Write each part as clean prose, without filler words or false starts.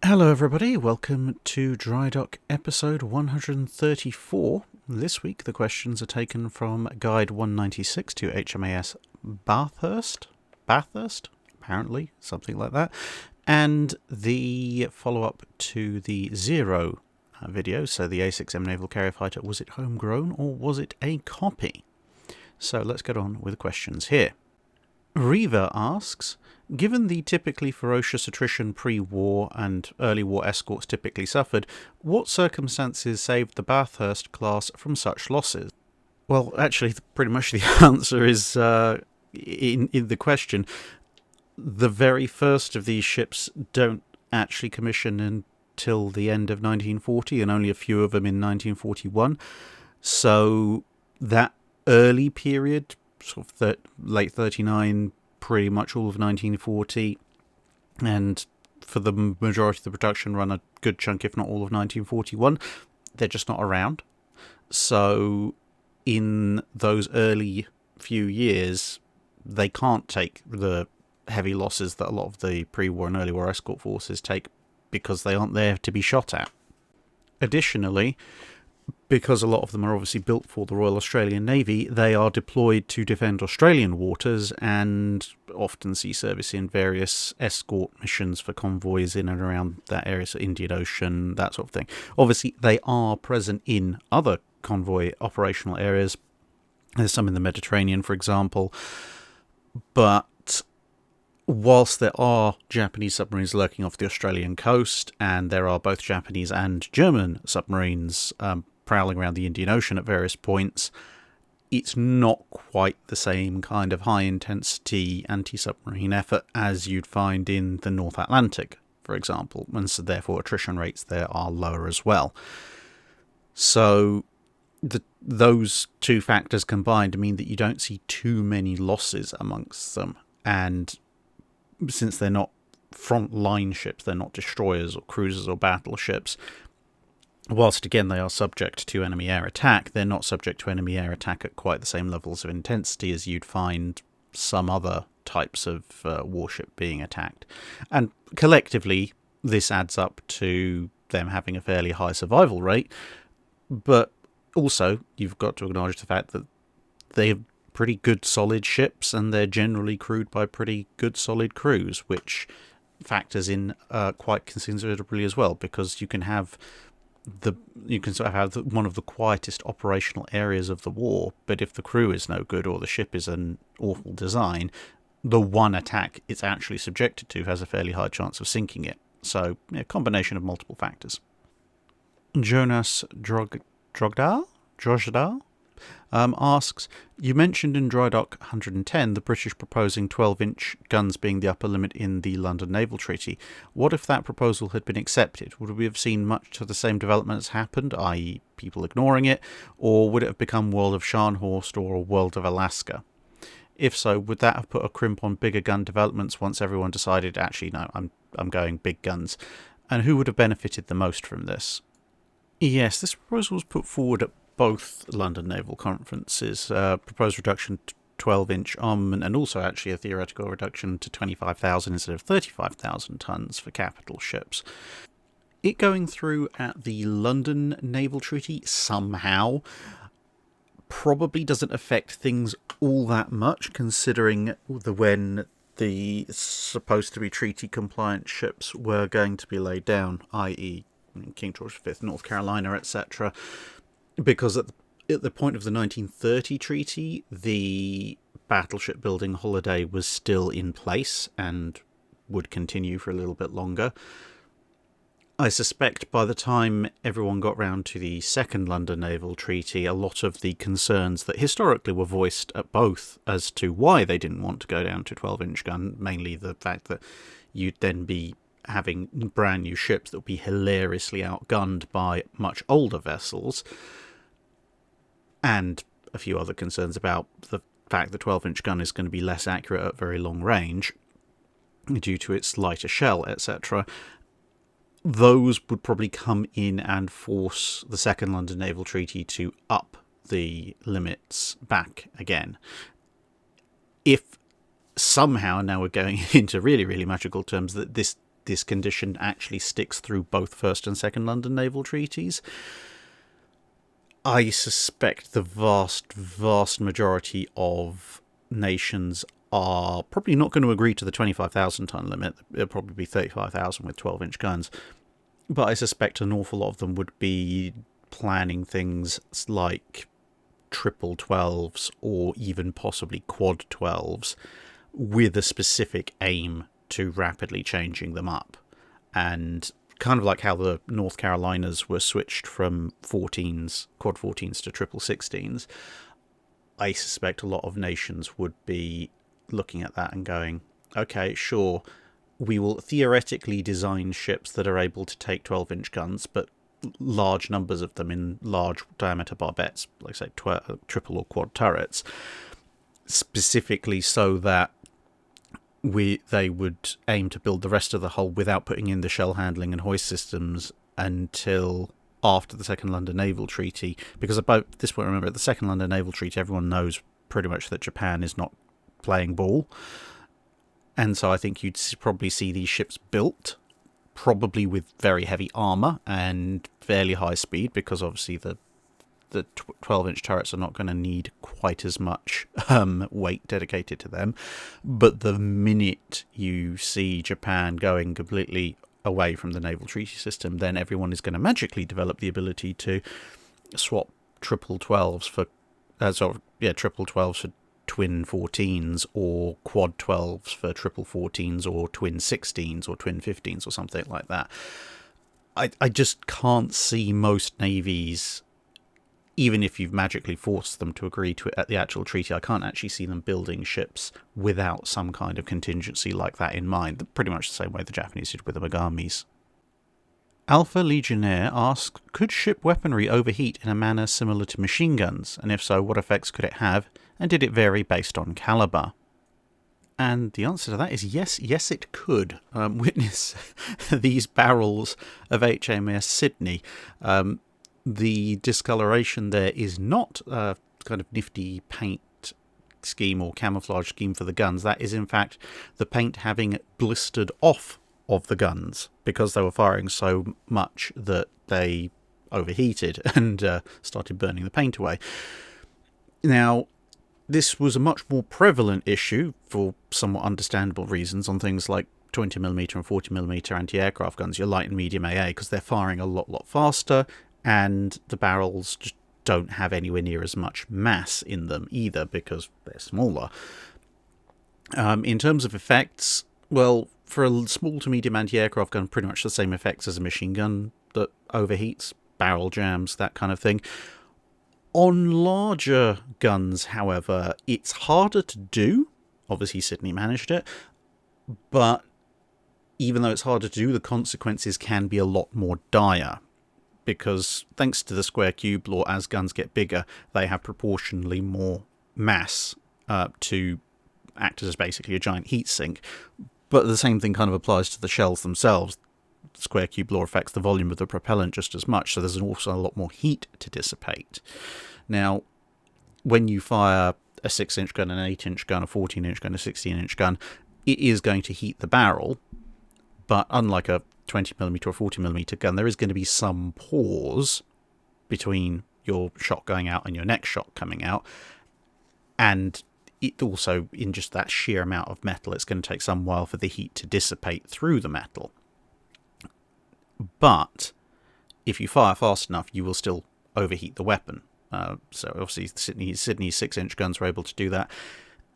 Hello everybody, welcome to Drydock episode 134. This week the questions are taken from Guide 196 to HMAS Bathurst, apparently, something like that, and the follow-up to the Zero video, so the A6M Naval Carrier Fighter, was it homegrown or was it a copy? So let's get on with the questions here. Riva asks, given the typically ferocious attrition pre-war and early war escorts typically suffered, what circumstances saved the Bathurst class from such losses? Well, actually, pretty much the answer is in the question. The very first of these ships don't actually commission until the end of 1940, and only a few of them in 1941. So that early period, sort of late 39, pretty much all of 1940, and for the majority of the production run, a good chunk, if not all of 1941, they're just not around. So in those early few years, they can't take the heavy losses that a lot of the pre-war and early war escort forces take because they aren't there to be shot at. Additionally, because a lot of them are obviously built for the Royal Australian Navy, they are deployed to defend Australian waters and often see service in various escort missions for convoys in and around that area, so Indian Ocean, that sort of thing. Obviously, they are present in other convoy operational areas. There's some in the Mediterranean, for example. But whilst there are Japanese submarines lurking off the Australian coast, and there are both Japanese and German submarines prowling around the Indian Ocean at various points, it's not quite the same kind of high-intensity anti-submarine effort as you'd find in the North Atlantic, for example, and so therefore attrition rates there are lower as well. So those two factors combined mean that you don't see too many losses amongst them, and since they're not front-line ships, they're not destroyers or cruisers or battleships, whilst again they are subject to enemy air attack, they're not subject to enemy air attack at quite the same levels of intensity as you'd find some other types of warship being attacked. And collectively, this adds up to them having a fairly high survival rate, but also you've got to acknowledge the fact that they're pretty good solid ships and they're generally crewed by pretty good solid crews, which factors in quite considerably as well, because you can sort of have one of the quietest operational areas of the war, but if the crew is no good or the ship is an awful design, the one attack it's actually subjected to has a fairly high chance of sinking it. So, a combination of multiple factors. Jonas Drogdal asks, you mentioned in Drydock 110 the British proposing 12-inch guns being the upper limit in the London Naval Treaty. What if that proposal had been accepted? Would we have seen much of the same development as happened, i.e. people ignoring it, or would it have become World of Scharnhorst or World of Alaska? If so, would that have put a crimp on bigger gun developments once everyone decided, actually, no, I'm going big guns? And who would have benefited the most from this? Yes, this proposal was put forward at both London Naval Conferences, proposed reduction to 12-inch armament, and also actually a theoretical reduction to 25,000 instead of 35,000 tons for capital ships. It going through at the London Naval Treaty somehow probably doesn't affect things all that much, considering when the supposed to be treaty-compliant ships were going to be laid down, i.e. King George V, North Carolina, etc., because at the point of the 1930 treaty, the battleship building holiday was still in place and would continue for a little bit longer. I suspect by the time everyone got round to the Second London Naval Treaty, a lot of the concerns that historically were voiced at both as to why they didn't want to go down to 12-inch gun, mainly the fact that you'd then be having brand new ships that would be hilariously outgunned by much older vessels, and a few other concerns about the fact that 12-inch gun is going to be less accurate at very long range due to its lighter shell, etc. Those would probably come in and force the Second London Naval Treaty to up the limits back again. If somehow, now we're going into really, really magical terms, that this this condition actually sticks through both First and Second London Naval Treaties. I suspect the vast, vast majority of nations are probably not going to agree to the 25,000 ton limit. It'll probably be 35,000 with 12-inch guns. But I suspect an awful lot of them would be planning things like triple 12s or even possibly quad 12s with a specific aim to rapidly changing them up. And kind of like how the North Carolinas were switched from 14s, quad 14s to triple 16s, I suspect a lot of nations would be looking at that and going, okay, sure, we will theoretically design ships that are able to take 12-inch guns, but large numbers of them in large diameter barbettes, like say triple or quad turrets, specifically so that they would aim to build the rest of the hull without putting in the shell handling and hoist systems until after the Second London Naval Treaty. Because about this point, remember, at the Second London Naval Treaty, everyone knows pretty much that Japan is not playing ball. And so I think you'd probably see these ships built, probably with very heavy armour and fairly high speed, because obviously the 12-inch turrets are not going to need quite as much weight dedicated to them. But the minute you see Japan going completely away from the naval treaty system, then everyone is going to magically develop the ability to swap triple 12s for triple 12s for twin 14s, or quad 12s for triple 14s, or twin 16s, or twin 15s, or something like that. I just can't see most navies, even if you've magically forced them to agree to it at the actual treaty, I can't actually see them building ships without some kind of contingency like that in mind, pretty much the same way the Japanese did with the Megamis. Alpha Legionnaire asks, could ship weaponry overheat in a manner similar to machine guns, and if so, what effects could it have, and did it vary based on calibre? And the answer to that is yes, it could. Witness these barrels of HMS Sydney. The discoloration there is not a kind of nifty paint scheme or camouflage scheme for the guns. That is, in fact, the paint having blistered off of the guns because they were firing so much that they overheated and started burning the paint away. Now, this was a much more prevalent issue for somewhat understandable reasons on things like 20mm and 40mm anti-aircraft guns, your light and medium AA, because they're firing a lot faster, and the barrels just don't have anywhere near as much mass in them either because they're smaller. In terms of effects, well, for a small to medium anti-aircraft gun, pretty much the same effects as a machine gun that overheats, barrel jams, that kind of thing. On larger guns, however, it's harder to do. Obviously, Sydney managed it, but even though it's harder to do, the consequences can be a lot more dire. Because thanks to the square cube law, as guns get bigger, they have proportionally more mass to act as basically a giant heat sink. But the same thing kind of applies to the shells themselves. The square cube law affects the volume of the propellant just as much, so there's also a lot more heat to dissipate. Now, when you fire a 6-inch gun, an 8-inch gun, a 14-inch gun, a 16-inch gun, it is going to heat the barrel, but unlike a 20mm or 40mm gun, there is going to be some pause between your shot going out and your next shot coming out, and it also, in just that sheer amount of metal, it's going to take some while for the heat to dissipate through the metal. But if you fire fast enough, you will still overheat the weapon. So obviously Sydney's 6-inch guns were able to do that.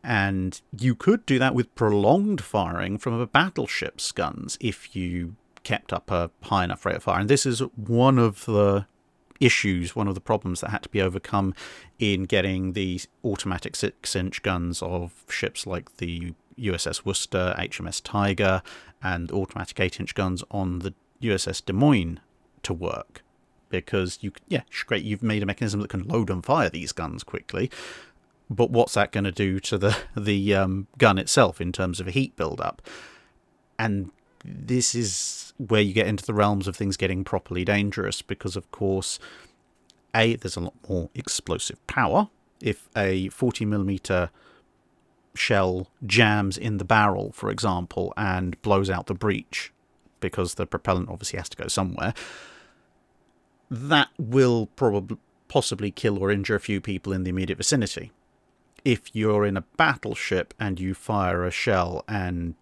And you could do that with prolonged firing from a battleship's guns if you kept up a high enough rate of fire. And this is one of the issues, one of the problems that had to be overcome in getting the automatic 6-inch guns of ships like the USS Worcester, HMS Tiger, and automatic 8-inch guns on the USS Des Moines to work. Because, great, you've made a mechanism that can load and fire these guns quickly, but what's that going to do to the gun itself in terms of a heat build-up? And this is where you get into the realms of things getting properly dangerous, because, of course, there's a lot more explosive power. If a 40mm shell jams in the barrel, for example, and blows out the breech because the propellant obviously has to go somewhere, that will possibly kill or injure a few people in the immediate vicinity. If you're in a battleship and you fire a shell and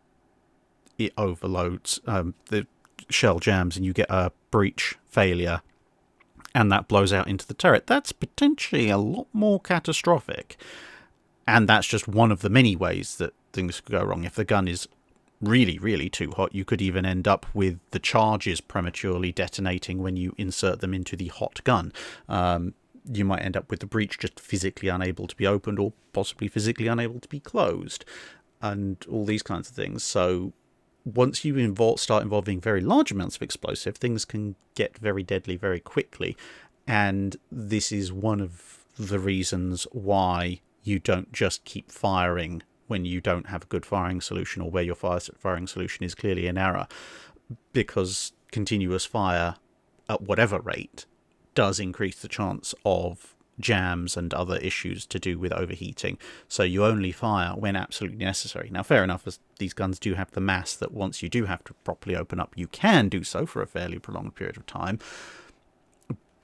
it overloads, the shell jams and you get a breach failure and that blows out into the turret, that's potentially a lot more catastrophic. And that's just one of the many ways that things could go wrong. If the gun is really, really too hot, you could even end up with the charges prematurely detonating when you insert them into the hot gun. You might end up with the breach just physically unable to be opened or possibly physically unable to be closed and all these kinds of things. So once you start involving very large amounts of explosive, things can get very deadly very quickly. And this is one of the reasons why you don't just keep firing when you don't have a good firing solution or where your firing solution is clearly in error, because continuous fire at whatever rate does increase the chance of jams and other issues to do with overheating. So you only fire when absolutely necessary. Now, fair enough, as these guns do have the mass that once you do have to properly open up, you can do so for a fairly prolonged period of time.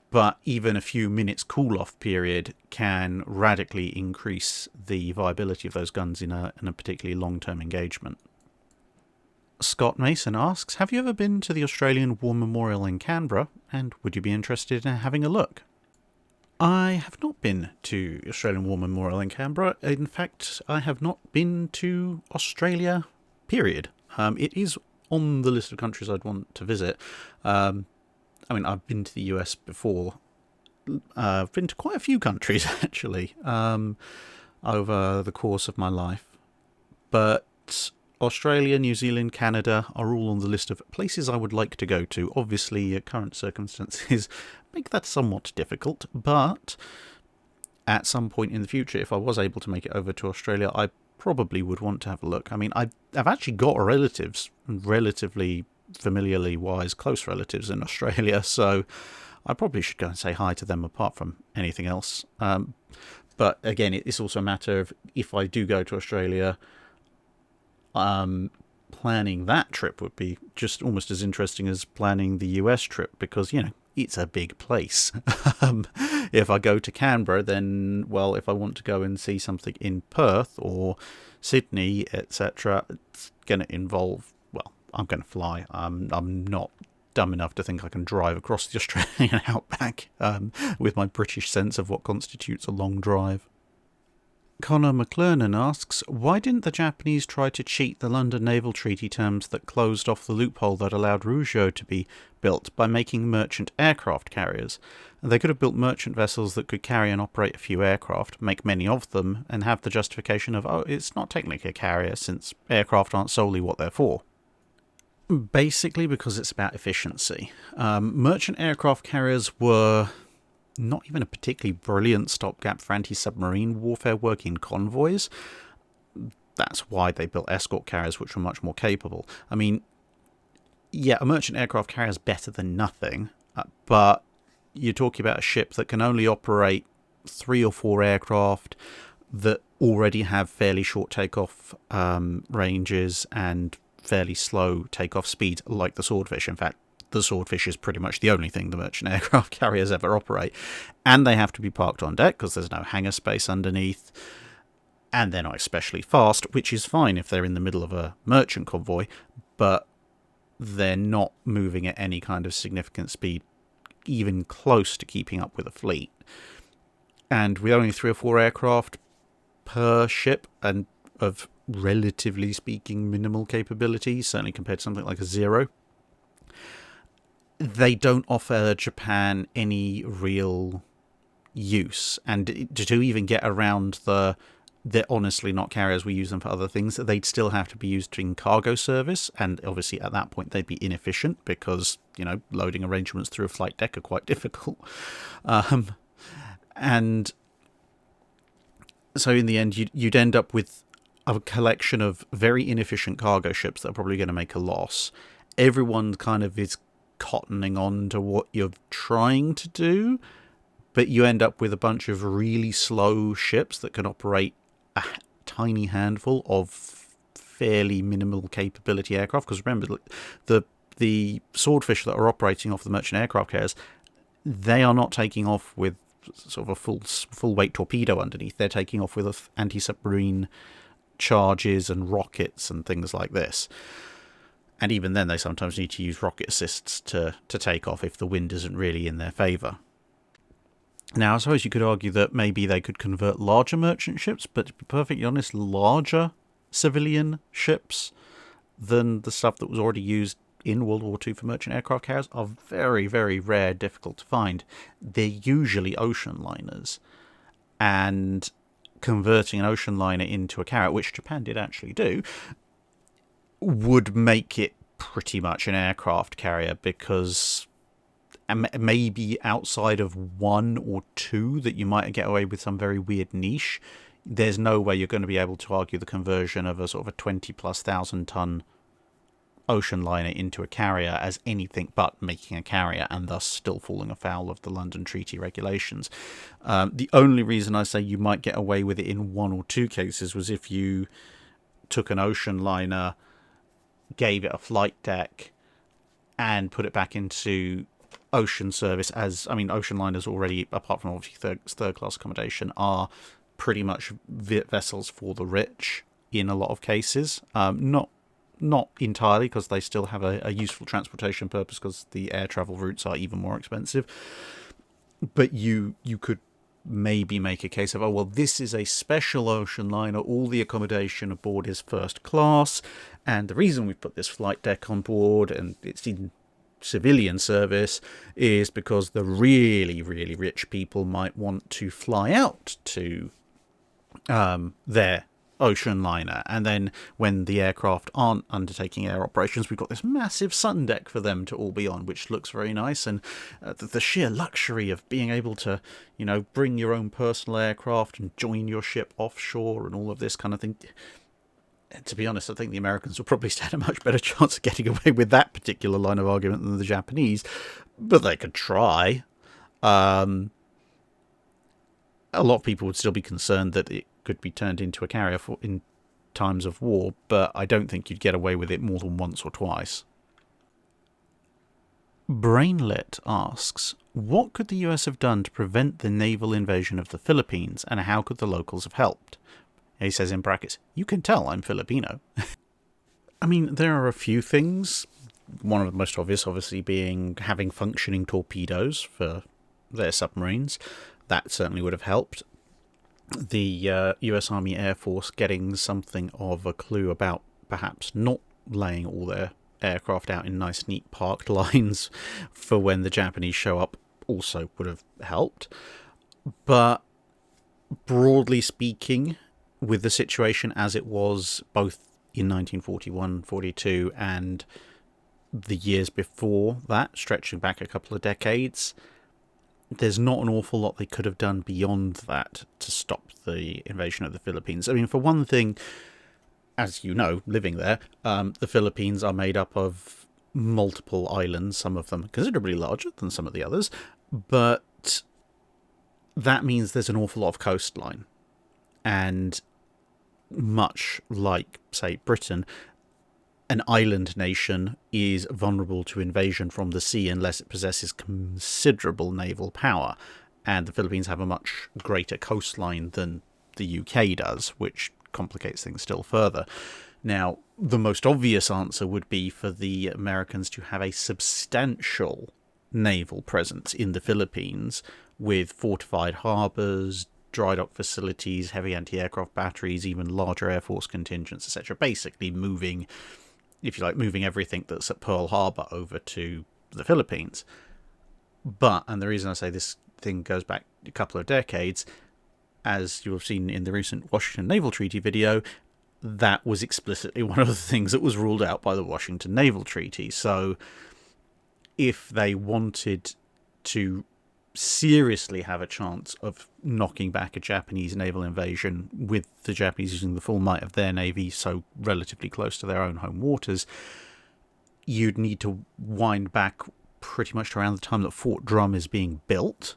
But even a few minutes cool-off period can radically increase the viability of those guns in a particularly long-term engagement. Scott Mason asks, have you ever been to the Australian War Memorial in Canberra, and would you be interested in having a look? I have not been to the Australian War Memorial in Canberra. In fact, I have not been to Australia, period. It is on the list of countries I'd want to visit. I mean, I've been to the US before. I've been to quite a few countries, actually, over the course of my life. But Australia, New Zealand, Canada are all on the list of places I would like to go to. Obviously, current circumstances make that somewhat difficult, but at some point in the future, if I was able to make it over to Australia, I probably would want to have a look. I mean, I've actually got relatives, relatively familiarly wise, close relatives in Australia, so I probably should go and say hi to them apart from anything else. But again, it's also a matter of, if I do go to Australia, planning that trip would be just almost as interesting as planning the US trip, because, you know, it's a big place. If I go to Canberra, then, well, if I want to go and see something in Perth or Sydney, etc., it's going to involve, well, I'm going to fly. I'm not dumb enough to think I can drive across the Australian outback with my British sense of what constitutes a long drive. Connor McClernan asks, why didn't the Japanese try to cheat the London Naval Treaty terms that closed off the loophole that allowed Ryujo to be built by making merchant aircraft carriers? They could have built merchant vessels that could carry and operate a few aircraft, make many of them, and have the justification of, oh, it's not technically a carrier since aircraft aren't solely what they're for. Basically because it's about efficiency. Merchant aircraft carriers were not even a particularly brilliant stopgap for anti-submarine warfare work in convoys. That's why they built escort carriers, which were much more capable. I mean, yeah, a merchant aircraft carrier is better than nothing, but you're talking about a ship that can only operate 3 or 4 aircraft that already have fairly short takeoff ranges and fairly slow takeoff speeds, like the Swordfish. In fact, the Swordfish is pretty much the only thing the merchant aircraft carriers ever operate. And they have to be parked on deck because there's no hangar space underneath. And they're not especially fast, which is fine if they're in the middle of a merchant convoy, but they're not moving at any kind of significant speed, even close to keeping up with a fleet. And with only 3 or 4 aircraft per ship, and of relatively speaking minimal capability, certainly compared to something like a Zero, they don't offer Japan any real use. And to even get around they're honestly not carriers, we use them for other things, they'd still have to be used in cargo service, and obviously at that point they'd be inefficient because, you know, loading arrangements through a flight deck are quite difficult. And so in the end you'd end up with a collection of very inefficient cargo ships that are probably going to make a loss. Everyone kind of is cottoning on to what you're trying to do, but you end up with a bunch of really slow ships that can operate a tiny handful of fairly minimal capability aircraft. Because remember, the the swordfish that are operating off the merchant aircraft carriers, they are not taking off with sort of a full weight torpedo underneath. They're taking off with anti-submarine charges and rockets and things like this. And even then, they sometimes need to use rocket assists to take off if the wind isn't really in their favour. Now, I suppose you could argue that maybe they could convert larger merchant ships, but to be perfectly honest, larger civilian ships than the stuff that was already used in World War II for merchant aircraft carriers are very, very rare, difficult to find. They're usually ocean liners. And converting an ocean liner into a carrier, which Japan did actually do, would make it pretty much an aircraft carrier, because maybe outside of one or two that you might get away with some very weird niche, there's no way you're going to be able to argue the conversion of a sort of a 20+ thousand ton ocean liner into a carrier as anything but making a carrier, and thus still falling afoul of the London Treaty regulations. The only reason I say you might get away with it in one or two cases was if you took an ocean liner, gave it a flight deck, and put it back into ocean service. As I mean, ocean liners already, apart from obviously third class accommodation, are pretty much vessels for the rich in a lot of cases. Not entirely, because they still have a useful transportation purpose, because the air travel routes are even more expensive. But you could maybe make a case of, oh, well, this is a special ocean liner, all the accommodation aboard is first class, and the reason we've put this flight deck on board and it's in civilian service is because the really, really rich people might want to fly out to their ocean liner, and then when the aircraft aren't undertaking air operations, we've got this massive sun deck for them to all be on, which looks very nice. And the sheer luxury of being able to, bring your own personal aircraft and join your ship offshore and all of this kind of thing. To be honest, I think the Americans will probably stand a much better chance of getting away with that particular line of argument than the Japanese, but they could try. A lot of people would still be concerned that it could be turned into a carrier in times of war, but I don't think you'd get away with it more than once or twice. Brainlet asks, what could the US have done to prevent the naval invasion of the Philippines, and how could the locals have helped? And he says in brackets, you can tell I'm Filipino. I mean, there are a few things. One of the most obvious, obviously, being having functioning torpedoes for their submarines. That certainly would have helped. The US Army Air Force getting something of a clue about perhaps not laying all their aircraft out in nice, neat parked lines for when the Japanese show up also would have helped. But broadly speaking, with the situation as it was both in 1941, 42 and the years before that, stretching back a couple of decades, there's not an awful lot they could have done beyond that to stop the invasion of the Philippines. I mean, for one thing, as you know, living there, the Philippines are made up of multiple islands, some of them considerably larger than some of the others, but that means there's an awful lot of coastline. And much like, say, Britain, an island nation is vulnerable to invasion from the sea unless it possesses considerable naval power. And the Philippines have a much greater coastline than the UK does, which complicates things still further. Now, the most obvious answer would be for the Americans to have a substantial naval presence in the Philippines with fortified harbours, drydock facilities, heavy anti-aircraft batteries, even larger Air Force contingents, etc. Basically moving everything that's at Pearl Harbor over to the Philippines. But, and the reason I say this thing goes back a couple of decades, as you'll have seen in the recent Washington Naval Treaty video, that was explicitly one of the things that was ruled out by the Washington Naval Treaty. So if they wanted to seriously have a chance of knocking back a Japanese naval invasion with the Japanese using the full might of their navy so relatively close to their own home waters, you'd need to wind back pretty much around the time that Fort Drum is being built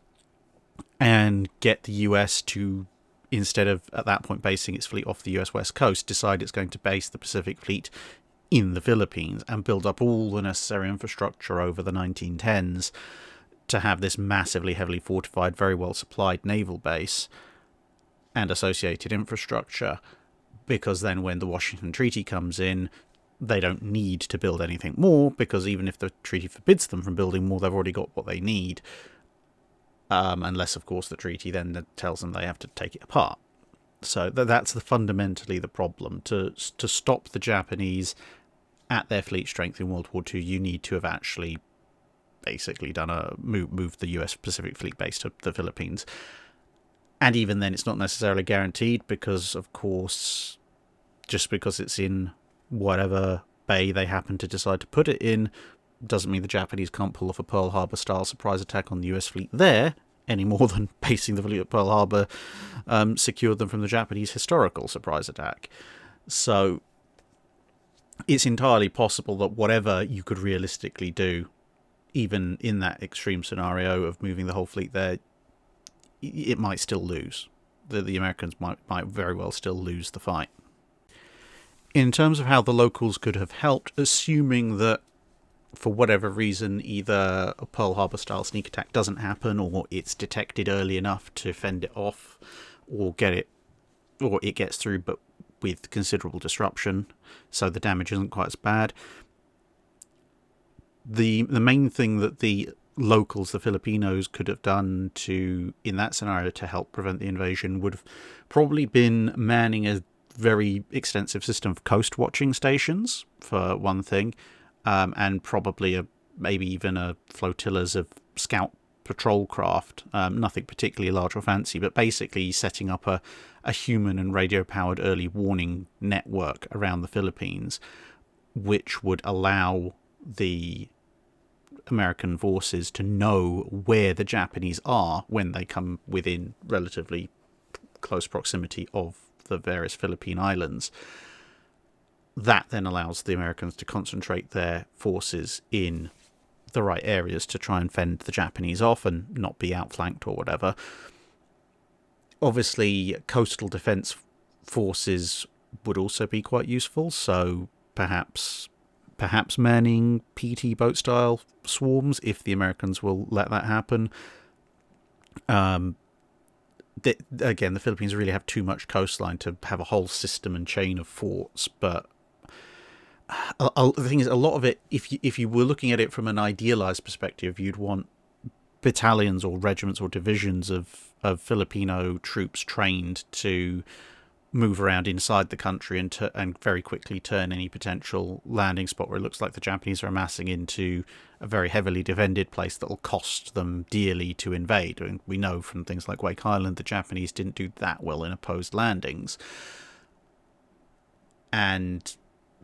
and get the US to, instead of at that point basing its fleet off the US West Coast, decide it's going to base the Pacific Fleet in the Philippines and build up all the necessary infrastructure over the 1910s to have this massively heavily fortified, very well supplied naval base and associated infrastructure, because then when the Washington Treaty comes in, they don't need to build anything more, because even if the treaty forbids them from building more, they've already got what they need. Unless, of course, the treaty then tells them they have to take it apart. So that's fundamentally the problem. To stop the Japanese at their fleet strength in World War II, you need to have actually basically done moved the US Pacific Fleet base to the Philippines. And even then, it's not necessarily guaranteed, because, of course, just because it's in whatever bay they happen to decide to put it in doesn't mean the Japanese can't pull off a Pearl Harbor style surprise attack on the US fleet there, any more than basing the fleet at Pearl Harbor secured them from the Japanese historical surprise attack. So it's entirely possible that whatever you could realistically do, even in that extreme scenario of moving the whole fleet there, it might still lose. The Americans might very well still lose the fight. In terms of how the locals could have helped, assuming that for whatever reason either a Pearl Harbor style sneak attack doesn't happen, or it's detected early enough to fend it off, or it gets through but with considerable disruption, so the damage isn't quite as bad. The main thing that the locals, the Filipinos, could have done in that scenario to help prevent the invasion would have probably been manning a very extensive system of coast watching stations, for one thing, and probably maybe even flotillas of scout patrol craft, nothing particularly large or fancy, but basically setting up a human and radio powered early warning network around the Philippines, which would allow the American forces to know where the Japanese are when they come within relatively close proximity of the various Philippine islands. That then allows the Americans to concentrate their forces in the right areas to try and fend the Japanese off and not be outflanked or whatever. Obviously, coastal defense forces would also be quite useful, so perhaps manning PT boat style swarms, if the Americans will let that happen. Again, the Philippines really have too much coastline to have a whole system and chain of forts, but the thing is, a lot of it, if you were looking at it from an idealized perspective, you'd want battalions or regiments or divisions of Filipino troops trained to move around inside the country and very quickly turn any potential landing spot where it looks like the Japanese are amassing into a very heavily defended place that will cost them dearly to invade. And we know from things like Wake Island, the Japanese didn't do that well in opposed landings.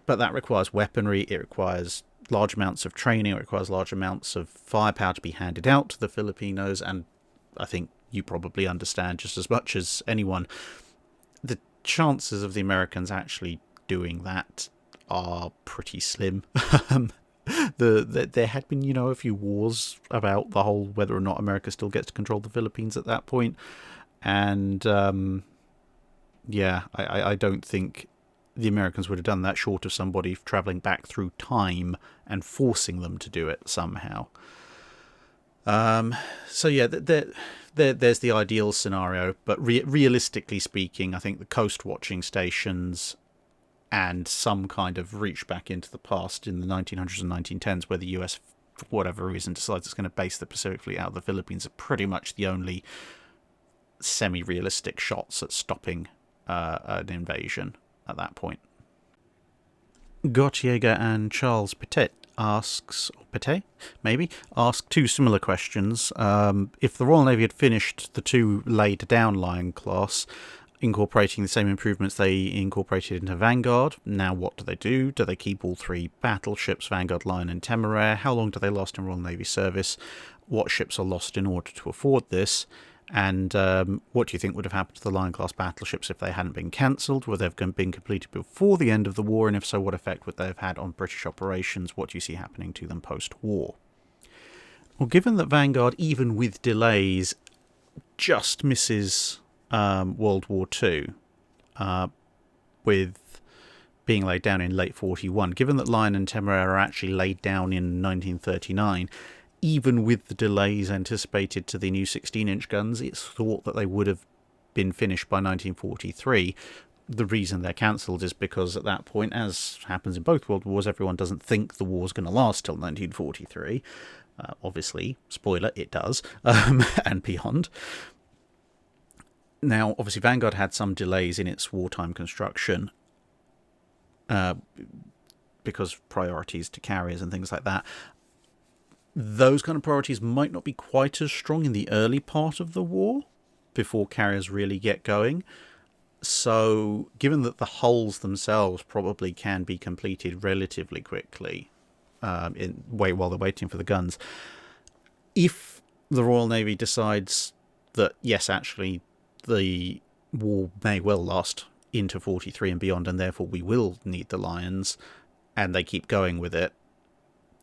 But that requires weaponry, it requires large amounts of training, it requires large amounts of firepower to be handed out to the Filipinos, and I think you probably understand just as much as anyone, the chances of the Americans actually doing that are pretty slim. There had been, a few wars about the whole whether or not America still gets to control the Philippines at that point, and I don't think the Americans would have done that short of somebody travelling back through time and forcing them to do it somehow. There's the ideal scenario, but realistically speaking, I think the coast watching stations and some kind of reach back into the past in the 1900s and 1910s, where the US, for whatever reason, decides it's going to base the Pacific Fleet out of the Philippines, are pretty much the only semi-realistic shots at stopping an invasion at that point. Gottjäger and Charles Petit ask two similar questions. If the Royal Navy had finished the two laid down line class, incorporating the same improvements they incorporated into Vanguard, now what do they do? Do they keep all three battleships, Vanguard, Lion and Temeraire? How long do they last in Royal Navy service? What ships are lost in order to afford this? And what do you think would have happened to the Lion-class battleships if they hadn't been cancelled? Would they have been completed before the end of the war? And if so, what effect would they have had on British operations? What do you see happening to them post-war? Well, given that Vanguard, even with delays, just misses World War II, with being laid down in late 41. Given that Lion and Temeraire are actually laid down in 1939, even with the delays anticipated to the new 16-inch guns, it's thought that they would have been finished by 1943. The reason they're cancelled is because at that point, as happens in both World Wars, everyone doesn't think the war's going to last till 1943. Obviously, spoiler, it does, and beyond. Now, obviously, Vanguard had some delays in its wartime construction because of priorities to carriers and things like that. Those kind of priorities might not be quite as strong in the early part of the war before carriers really get going. So, given that the hulls themselves probably can be completed relatively quickly while they're waiting for the guns, if the Royal Navy decides that, yes, actually, the war may well last into 43 and beyond, and therefore we will need the Lions, and they keep going with it,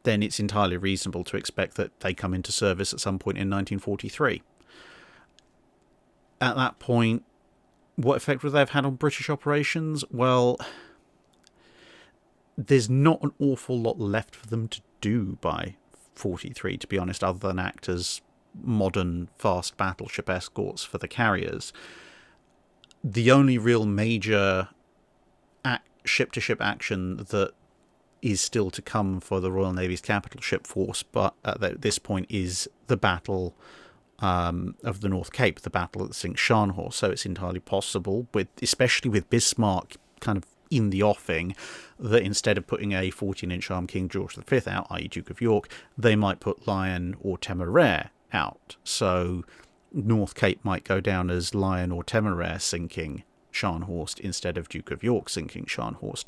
then it's entirely reasonable to expect that they come into service at some point in 1943. At that point, what effect would they have had on British operations? Well, there's not an awful lot left for them to do by 43, to be honest, other than act as modern fast battleship escorts for the carriers. The only real major ship-to-ship action that is still to come for the Royal Navy's capital ship force, but at this point, is the Battle of the North Cape, the battle that sinks Scharnhorst. So it's entirely possible, especially with Bismarck kind of in the offing, that instead of putting a 14-inch arm King George V out, i.e. Duke of York, they might put Lion or Temeraire out. So North Cape might go down as Lion or Temeraire sinking Scharnhorst instead of Duke of York sinking Scharnhorst.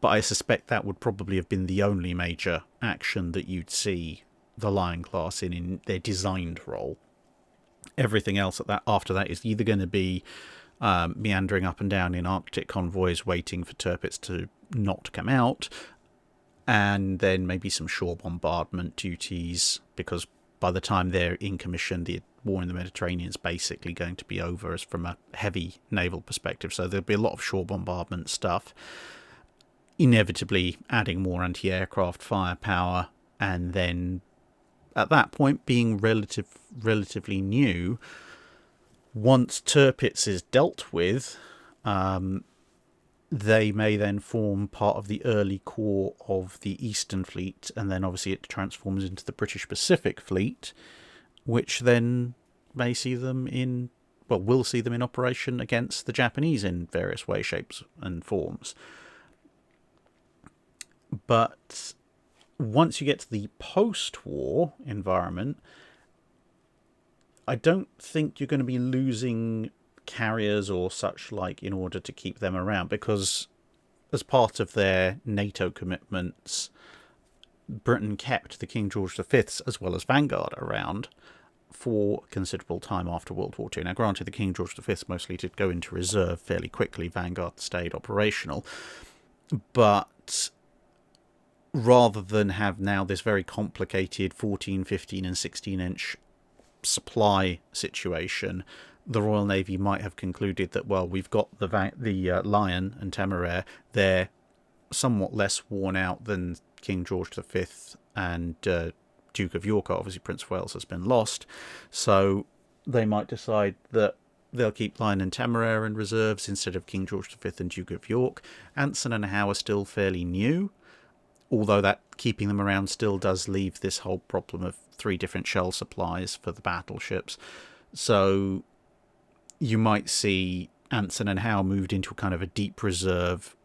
But I suspect that would probably have been the only major action that you'd see the Lion class in their designed role. Everything else after that is either going to be meandering up and down in Arctic convoys waiting for Tirpitz to not come out, and then maybe some shore bombardment duties, because by the time they're in commission, the war in the Mediterranean is basically going to be over as from a heavy naval perspective. So there'll be a lot of shore bombardment stuff, inevitably adding more anti-aircraft firepower, and then at that point being relatively new. Once Tirpitz is dealt with, they may then form part of the early core of the Eastern Fleet, and then obviously it transforms into the British Pacific Fleet, which then may see them will see them in operation against the Japanese in various ways, shapes and forms. But once you get to the post-war environment, I don't think you're going to be losing carriers or such like in order to keep them around, because as part of their NATO commitments, Britain kept the King George V's as well as Vanguard around for considerable time after World War II. Now, granted, the King George V mostly did go into reserve fairly quickly. Vanguard stayed operational. But rather than have now this very complicated 14, 15 and 16-inch supply situation, the Royal Navy might have concluded that, well, we've got the Lion and Temeraire. They're somewhat less worn out than King George V and Duke of York. Obviously, Prince of Wales has been lost, so they might decide that they'll keep Lion and Temeraire in reserves instead of King George V and Duke of York. Anson and Howe are still fairly new, although that keeping them around still does leave this whole problem of 3 different shell supplies for the battleships. So you might see Anson and Howe moved into kind of a deep reserve,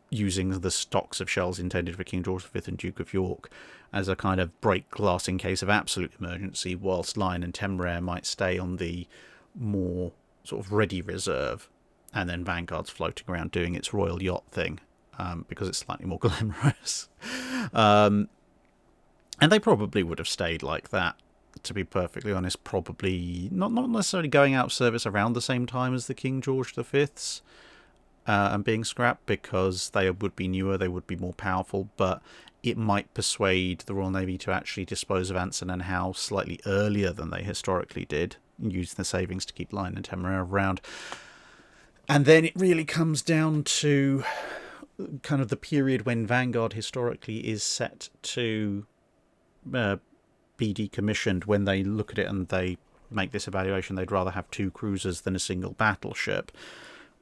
using the stocks of shells intended for King George V and Duke of York as a kind of break glass in case of absolute emergency, whilst Lion and Temeraire might stay on the more sort of ready reserve, and then Vanguard's floating around doing its royal yacht thing, because it's slightly more glamorous. And they probably would have stayed like that, to be perfectly honest. Probably not necessarily going out of service around the same time as the King George V's and being scrapped, because they would be newer, they would be more powerful, but it might persuade the Royal Navy to actually dispose of Anson and Howe slightly earlier than they historically did, use the savings to keep Lion and Temeraire around. And then it really comes down to kind of the period when Vanguard historically is set to be decommissioned. When they look at it and they make this evaluation, they'd rather have 2 cruisers than a single battleship,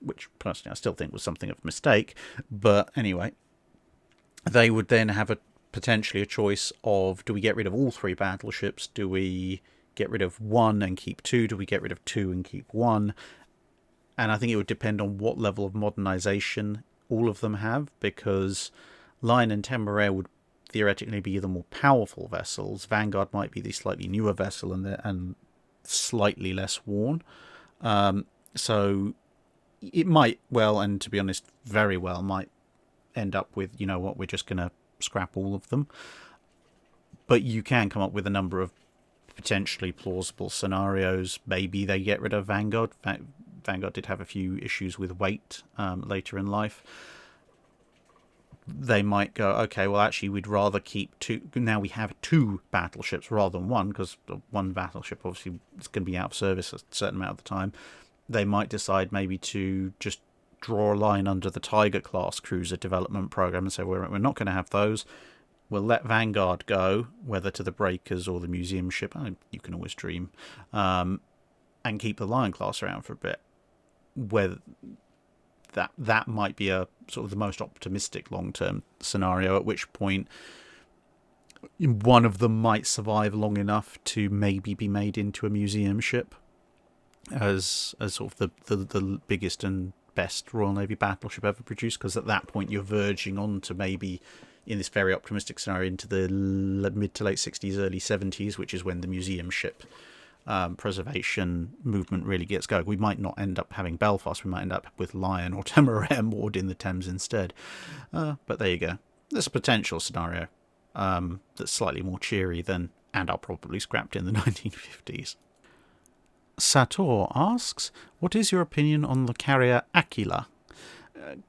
which personally I still think was something of a mistake. But anyway, they would then have potentially a choice of, do we get rid of all 3 battleships? Do we get rid of 1 and keep 2? Do we get rid of 2 and keep 1? And I think it would depend on what level of modernisation all of them have, because Lion and Temeraire would theoretically be the more powerful vessels. Vanguard might be the slightly newer vessel and slightly less worn. So it might well, and to be honest, very well, might end up with, you know what, we're just going to scrap all of them. But you can come up with a number of potentially plausible scenarios. Maybe they get rid of Vanguard. Vanguard did have a few issues with weight later in life. They might go, okay, well, actually, we'd rather keep 2. Now we have 2 battleships rather than 1, because 1 battleship obviously is going to be out of service a certain amount of the time. They might decide maybe to just draw a line under the Tiger class cruiser development program and say, we're not going to have those. We'll let Vanguard go, whether to the Breakers or the museum ship. You can always dream. And keep the Lion class around for a bit. Where that might be a sort of the most optimistic long-term scenario, at which point one of them might survive long enough to maybe be made into a museum ship as sort of the biggest and best Royal Navy battleship ever produced, because at that point you're verging on to maybe, in this very optimistic scenario, into the mid to late 60s, early 70s, which is when the museum ship preservation movement really gets going. We might not end up having Belfast. We might end up with Lion or Temeraire moored in the Thames instead. But there you go. There's a potential scenario that's slightly more cheery than, and are probably scrapped in the 1950s. Sator asks, what is your opinion on the carrier Aquila?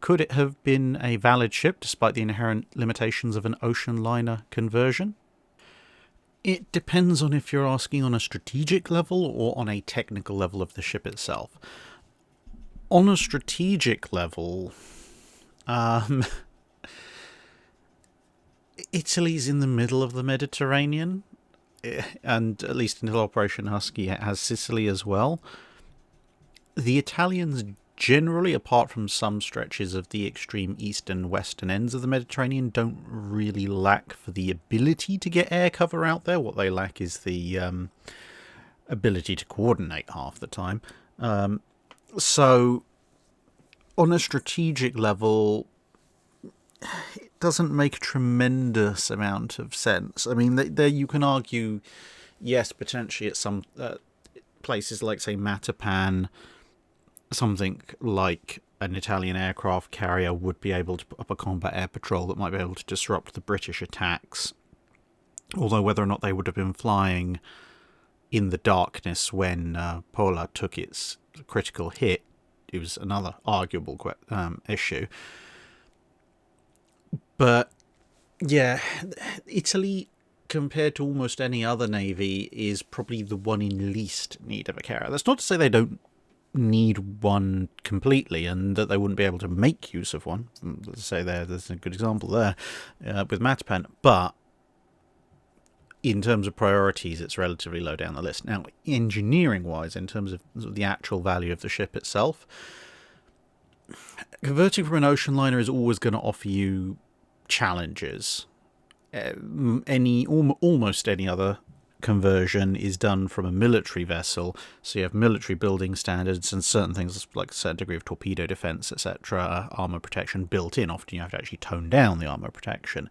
Could it have been a valid ship despite the inherent limitations of an ocean liner conversion? It depends on if you're asking on a strategic level or on a technical level of the ship itself. On a strategic level, Italy's in the middle of the Mediterranean, and at least until Operation Husky, it has Sicily as well. The Italians generally, apart from some stretches of the extreme east and western ends of the Mediterranean, don't really lack for the ability to get air cover out there. What they lack is the ability to coordinate half the time. So on a strategic level, it doesn't make a tremendous amount of sense. I mean, there you can argue, yes, potentially at some places like, say, Matapan, something like an Italian aircraft carrier would be able to put up a combat air patrol that might be able to disrupt the British attacks. Although whether or not they would have been flying in the darkness when Pola took its critical hit, it was another arguable issue. But yeah, Italy, compared to almost any other navy, is probably the one in least need of a carrier. That's not to say they don't need one completely and that they wouldn't be able to make use of one. Let's say there's a good example there with Matapan, but in terms of priorities, it's relatively low down the list. Now, engineering wise, in terms of the actual value of the ship itself, converting from an ocean liner is always going to offer you challenges. Almost any other conversion is done from a military vessel, so you have military building standards and certain things like a certain degree of torpedo defense, etc., armor protection built in. Often you have to actually tone down the armor protection.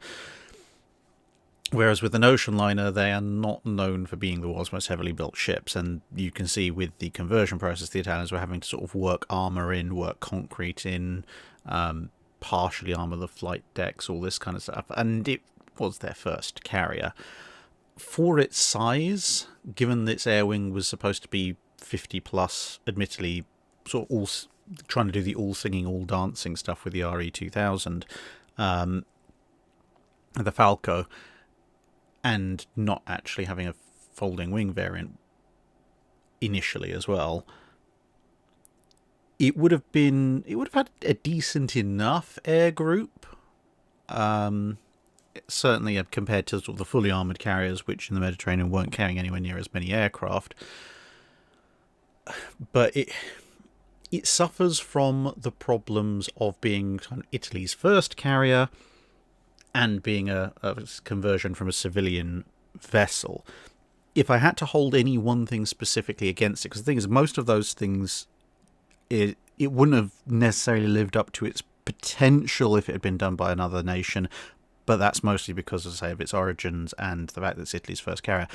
Whereas with an ocean liner, they are not known for being the world's most heavily built ships, and you can see with the conversion process, the Italians were having to sort of work armor in, work concrete in, partially armor the flight decks, all this kind of stuff, and it was their first carrier. For its size, given that its air wing was supposed to be 50 plus, admittedly, sort of all trying to do the all singing, all dancing stuff with the RE2000, the Falco, and not actually having a folding wing variant initially as well, it would have had a decent enough air group. Certainly compared to sort of the fully armoured carriers, which in the Mediterranean weren't carrying anywhere near as many aircraft. But it suffers from the problems of being kind of Italy's first carrier and being a conversion from a civilian vessel. If I had to hold any one thing specifically against it, because the thing is, most of those things, it wouldn't have necessarily lived up to its potential if it had been done by another nation, but that's mostly because, as I say, of its origins and the fact that it's Italy's first carrier.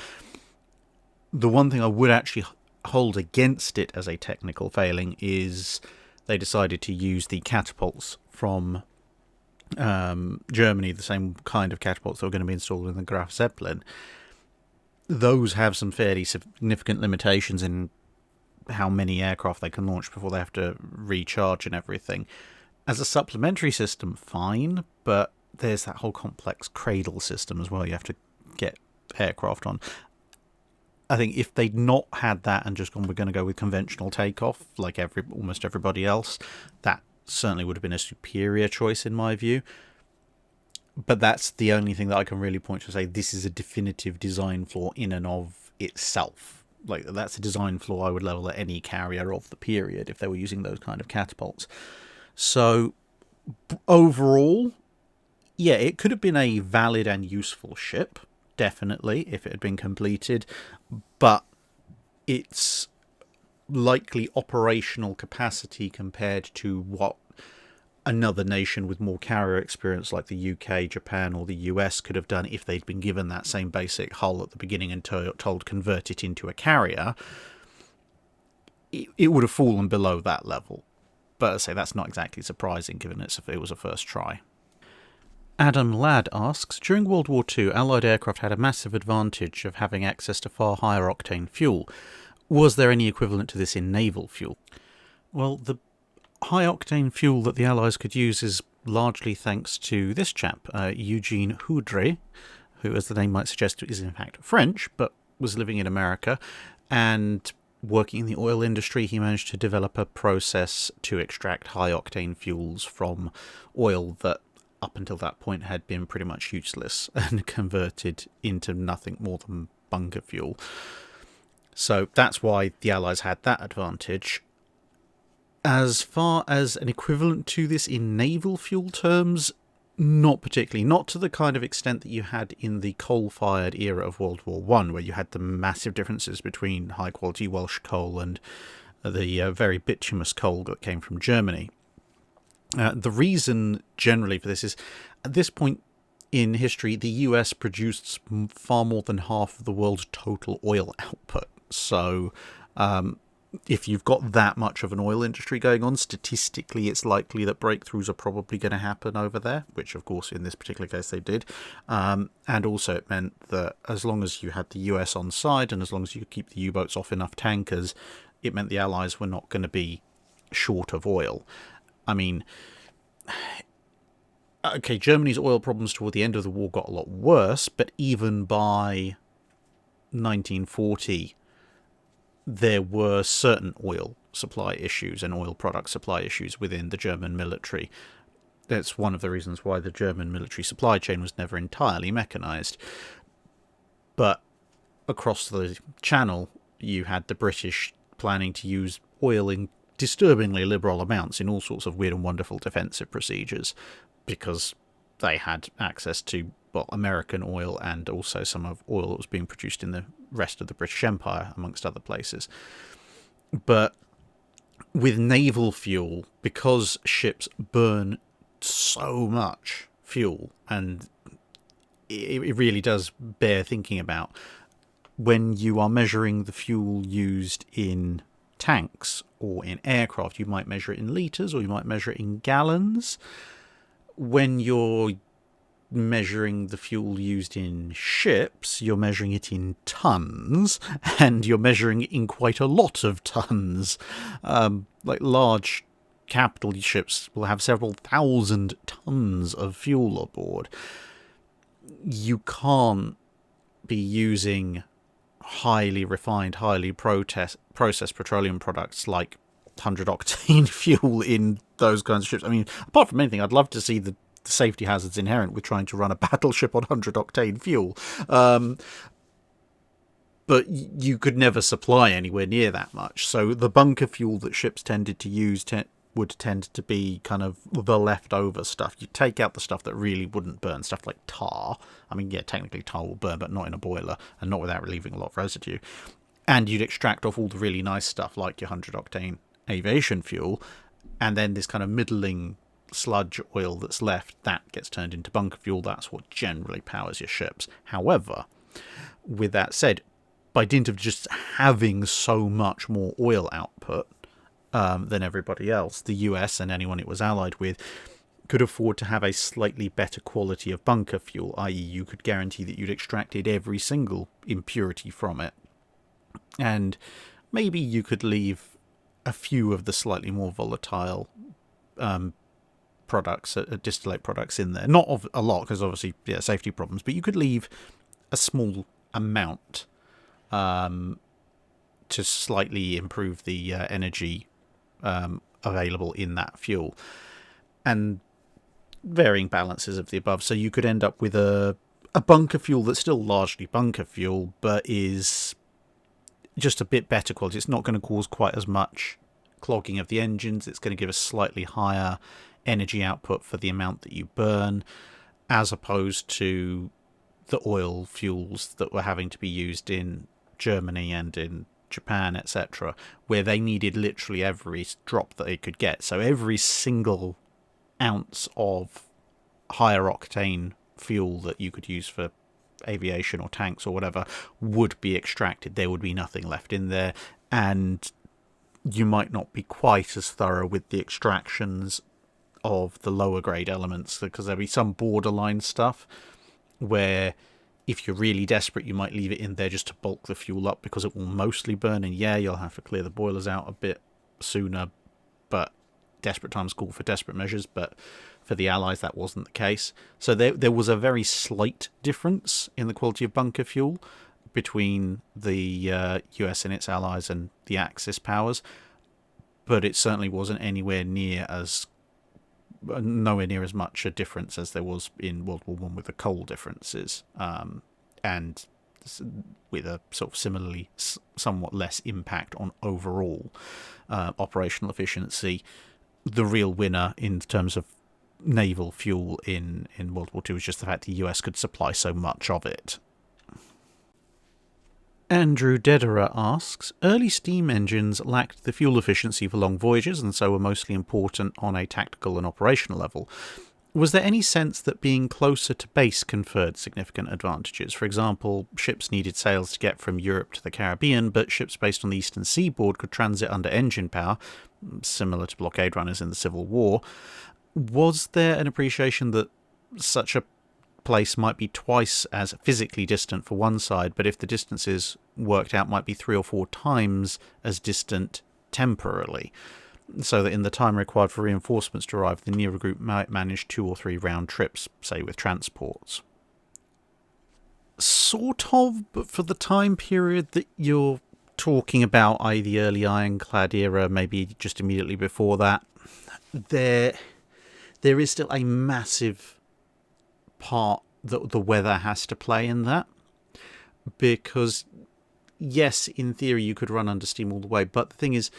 The one thing I would actually hold against it as a technical failing is they decided to use the catapults from Germany, the same kind of catapults that were going to be installed in the Graf Zeppelin. Those have some fairly significant limitations in how many aircraft they can launch before they have to recharge and everything. As a supplementary system, fine, but there's that whole complex cradle system as well you have to get aircraft on. I think if they'd not had that and just gone, we're going to go with conventional takeoff, like almost everybody else, that certainly would have been a superior choice in my view. But that's the only thing that I can really point to say this is a definitive design flaw in and of itself. Like, that's a design flaw I would level at any carrier of the period if they were using those kind of catapults. So, overall, yeah, it could have been a valid and useful ship, definitely, if it had been completed, but its likely operational capacity compared to what another nation with more carrier experience like the UK, Japan, or the US could have done if they'd been given that same basic hull at the beginning and told convert it into a carrier, it would have fallen below that level. But I say that's not exactly surprising given it was a first try. Adam Ladd asks, during World War II, Allied aircraft had a massive advantage of having access to far higher octane fuel. Was there any equivalent to this in naval fuel? Well, the high-octane fuel that the Allies could use is largely thanks to this chap, Eugene Houdry, who, as the name might suggest, is in fact French, but was living in America, and working in the oil industry, he managed to develop a process to extract high-octane fuels from oil that, up until that point, had been pretty much useless and converted into nothing more than bunker fuel. So that's why the Allies had that advantage. As far as an equivalent to this in naval fuel terms, not particularly. Not to the kind of extent that you had in the coal-fired era of World War I, where you had the massive differences between high-quality Welsh coal and the very bituminous coal that came from Germany. The reason generally for this is, at this point in history, the US produced far more than half of the world's total oil output. So if you've got that much of an oil industry going on, statistically it's likely that breakthroughs are probably going to happen over there, which of course in this particular case they did. And also it meant that as long as you had the US on side and as long as you could keep the U-boats off enough tankers, it meant the Allies were not going to be short of oil. I mean, okay, Germany's oil problems toward the end of the war got a lot worse, but even by 1940, there were certain oil supply issues and oil product supply issues within the German military. That's one of the reasons why the German military supply chain was never entirely mechanized. But across the Channel, you had the British planning to use oil in disturbingly liberal amounts in all sorts of weird and wonderful defensive procedures because they had access to, well, American oil and also some of oil that was being produced in the rest of the British Empire, amongst other places. But with naval fuel, because ships burn so much fuel, and it really does bear thinking about, when you are measuring the fuel used in tanks or in aircraft, you might measure it in litres or you might measure it in gallons. When you're measuring the fuel used in ships, you're measuring it in tons, and you're measuring it in quite a lot of tons. Like large capital ships will have several thousand tons of fuel aboard. You can't be using highly refined, highly processed petroleum products like 100 octane fuel in those kinds of ships. I mean, apart from anything, I'd love to see the safety hazards inherent with trying to run a battleship on 100 octane fuel. But you could never supply anywhere near that much. So the bunker fuel that ships tended to use would tend to be kind of the leftover stuff. You take out the stuff that really wouldn't burn, stuff like tar. I mean, yeah, technically tar will burn, but not in a boiler and not without leaving a lot of residue. And you'd extract off all the really nice stuff like your 100 octane aviation fuel, and then this kind of middling sludge oil that's left, that gets turned into bunker fuel. That's what generally powers your ships. However, with that said, by dint of just having so much more oil output than everybody else, the US and anyone it was allied with could afford to have a slightly better quality of bunker fuel, i.e. you could guarantee that you'd extracted every single impurity from it. And maybe you could leave a few of the slightly more volatile products, distillate products in there. Not a lot, because obviously, yeah, safety problems, but you could leave a small amount to slightly improve the energy available in that fuel. And varying balances of the above. So you could end up with a bunker fuel that's still largely bunker fuel, but is just a bit better quality. It's not going to cause quite as much clogging of the engines. It's going to give a slightly higher energy output for the amount that you burn, as opposed to the oil fuels that were having to be used in Germany and in Japan, etc., where they needed literally every drop that they could get. So every single ounce of higher octane fuel that you could use for aviation or tanks or whatever would be extracted. There would be nothing left in there, and you might not be quite as thorough with the extractions of the lower grade elements, because there'll be some borderline stuff where if you're really desperate, you might leave it in there just to bulk the fuel up, because it will mostly burn, and yeah, you'll have to clear the boilers out a bit sooner, but desperate times call for desperate measures. But for the Allies, that wasn't the case. So there was a very slight difference in the quality of bunker fuel between the US and its allies and the Axis powers, but it certainly wasn't nowhere near as much a difference as there was in World War One with the coal differences, and with a sort of similarly somewhat less impact on overall operational efficiency. The real winner in terms of naval fuel in World War II was just the fact the US could supply so much of it. Andrew Dederer asks, early steam engines lacked the fuel efficiency for long voyages and so were mostly important on a tactical and operational level. Was there any sense that being closer to base conferred significant advantages? For example, ships needed sails to get from Europe to the Caribbean, but ships based on the eastern seaboard could transit under engine power, similar to blockade runners in the Civil War. Was there an appreciation that such a place might be twice as physically distant for one side, but if the distances worked out, might be 3 or 4 times as distant temporarily, so that in the time required for reinforcements to arrive, the nearer group might manage 2 or 3 round trips, say with transports? Sort of, but for the time period that you're talking about, i.e. the early ironclad era, maybe just immediately before that, there is still a massive part that the weather has to play in that, because yes, in theory you could run under steam all the way, but the thing is,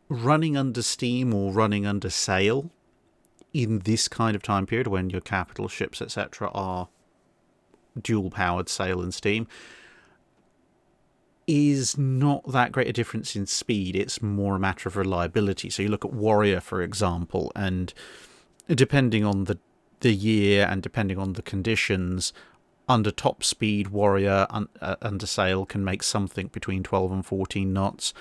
running under steam or running under sail in this kind of time period when your capital ships etc are dual powered sail and steam is not that great a difference in speed. It's more a matter of reliability. So you look at Warrior, for example, and depending on the year and depending on the conditions, under top speed Warrior under sail can make something between 12 and 14 knots,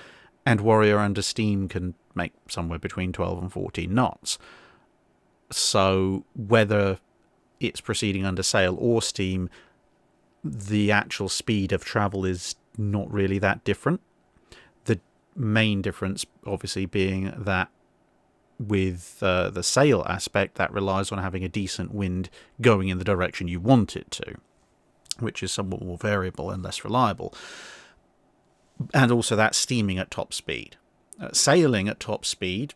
and Warrior under steam can make somewhere between 12 and 14 knots. So whether it's proceeding under sail or steam, the actual speed of travel is not really that different. The main difference obviously being that with the sail aspect, that relies on having a decent wind going in the direction you want it to, which is somewhat more variable and less reliable. And also that's steaming at top speed. Sailing at top speed,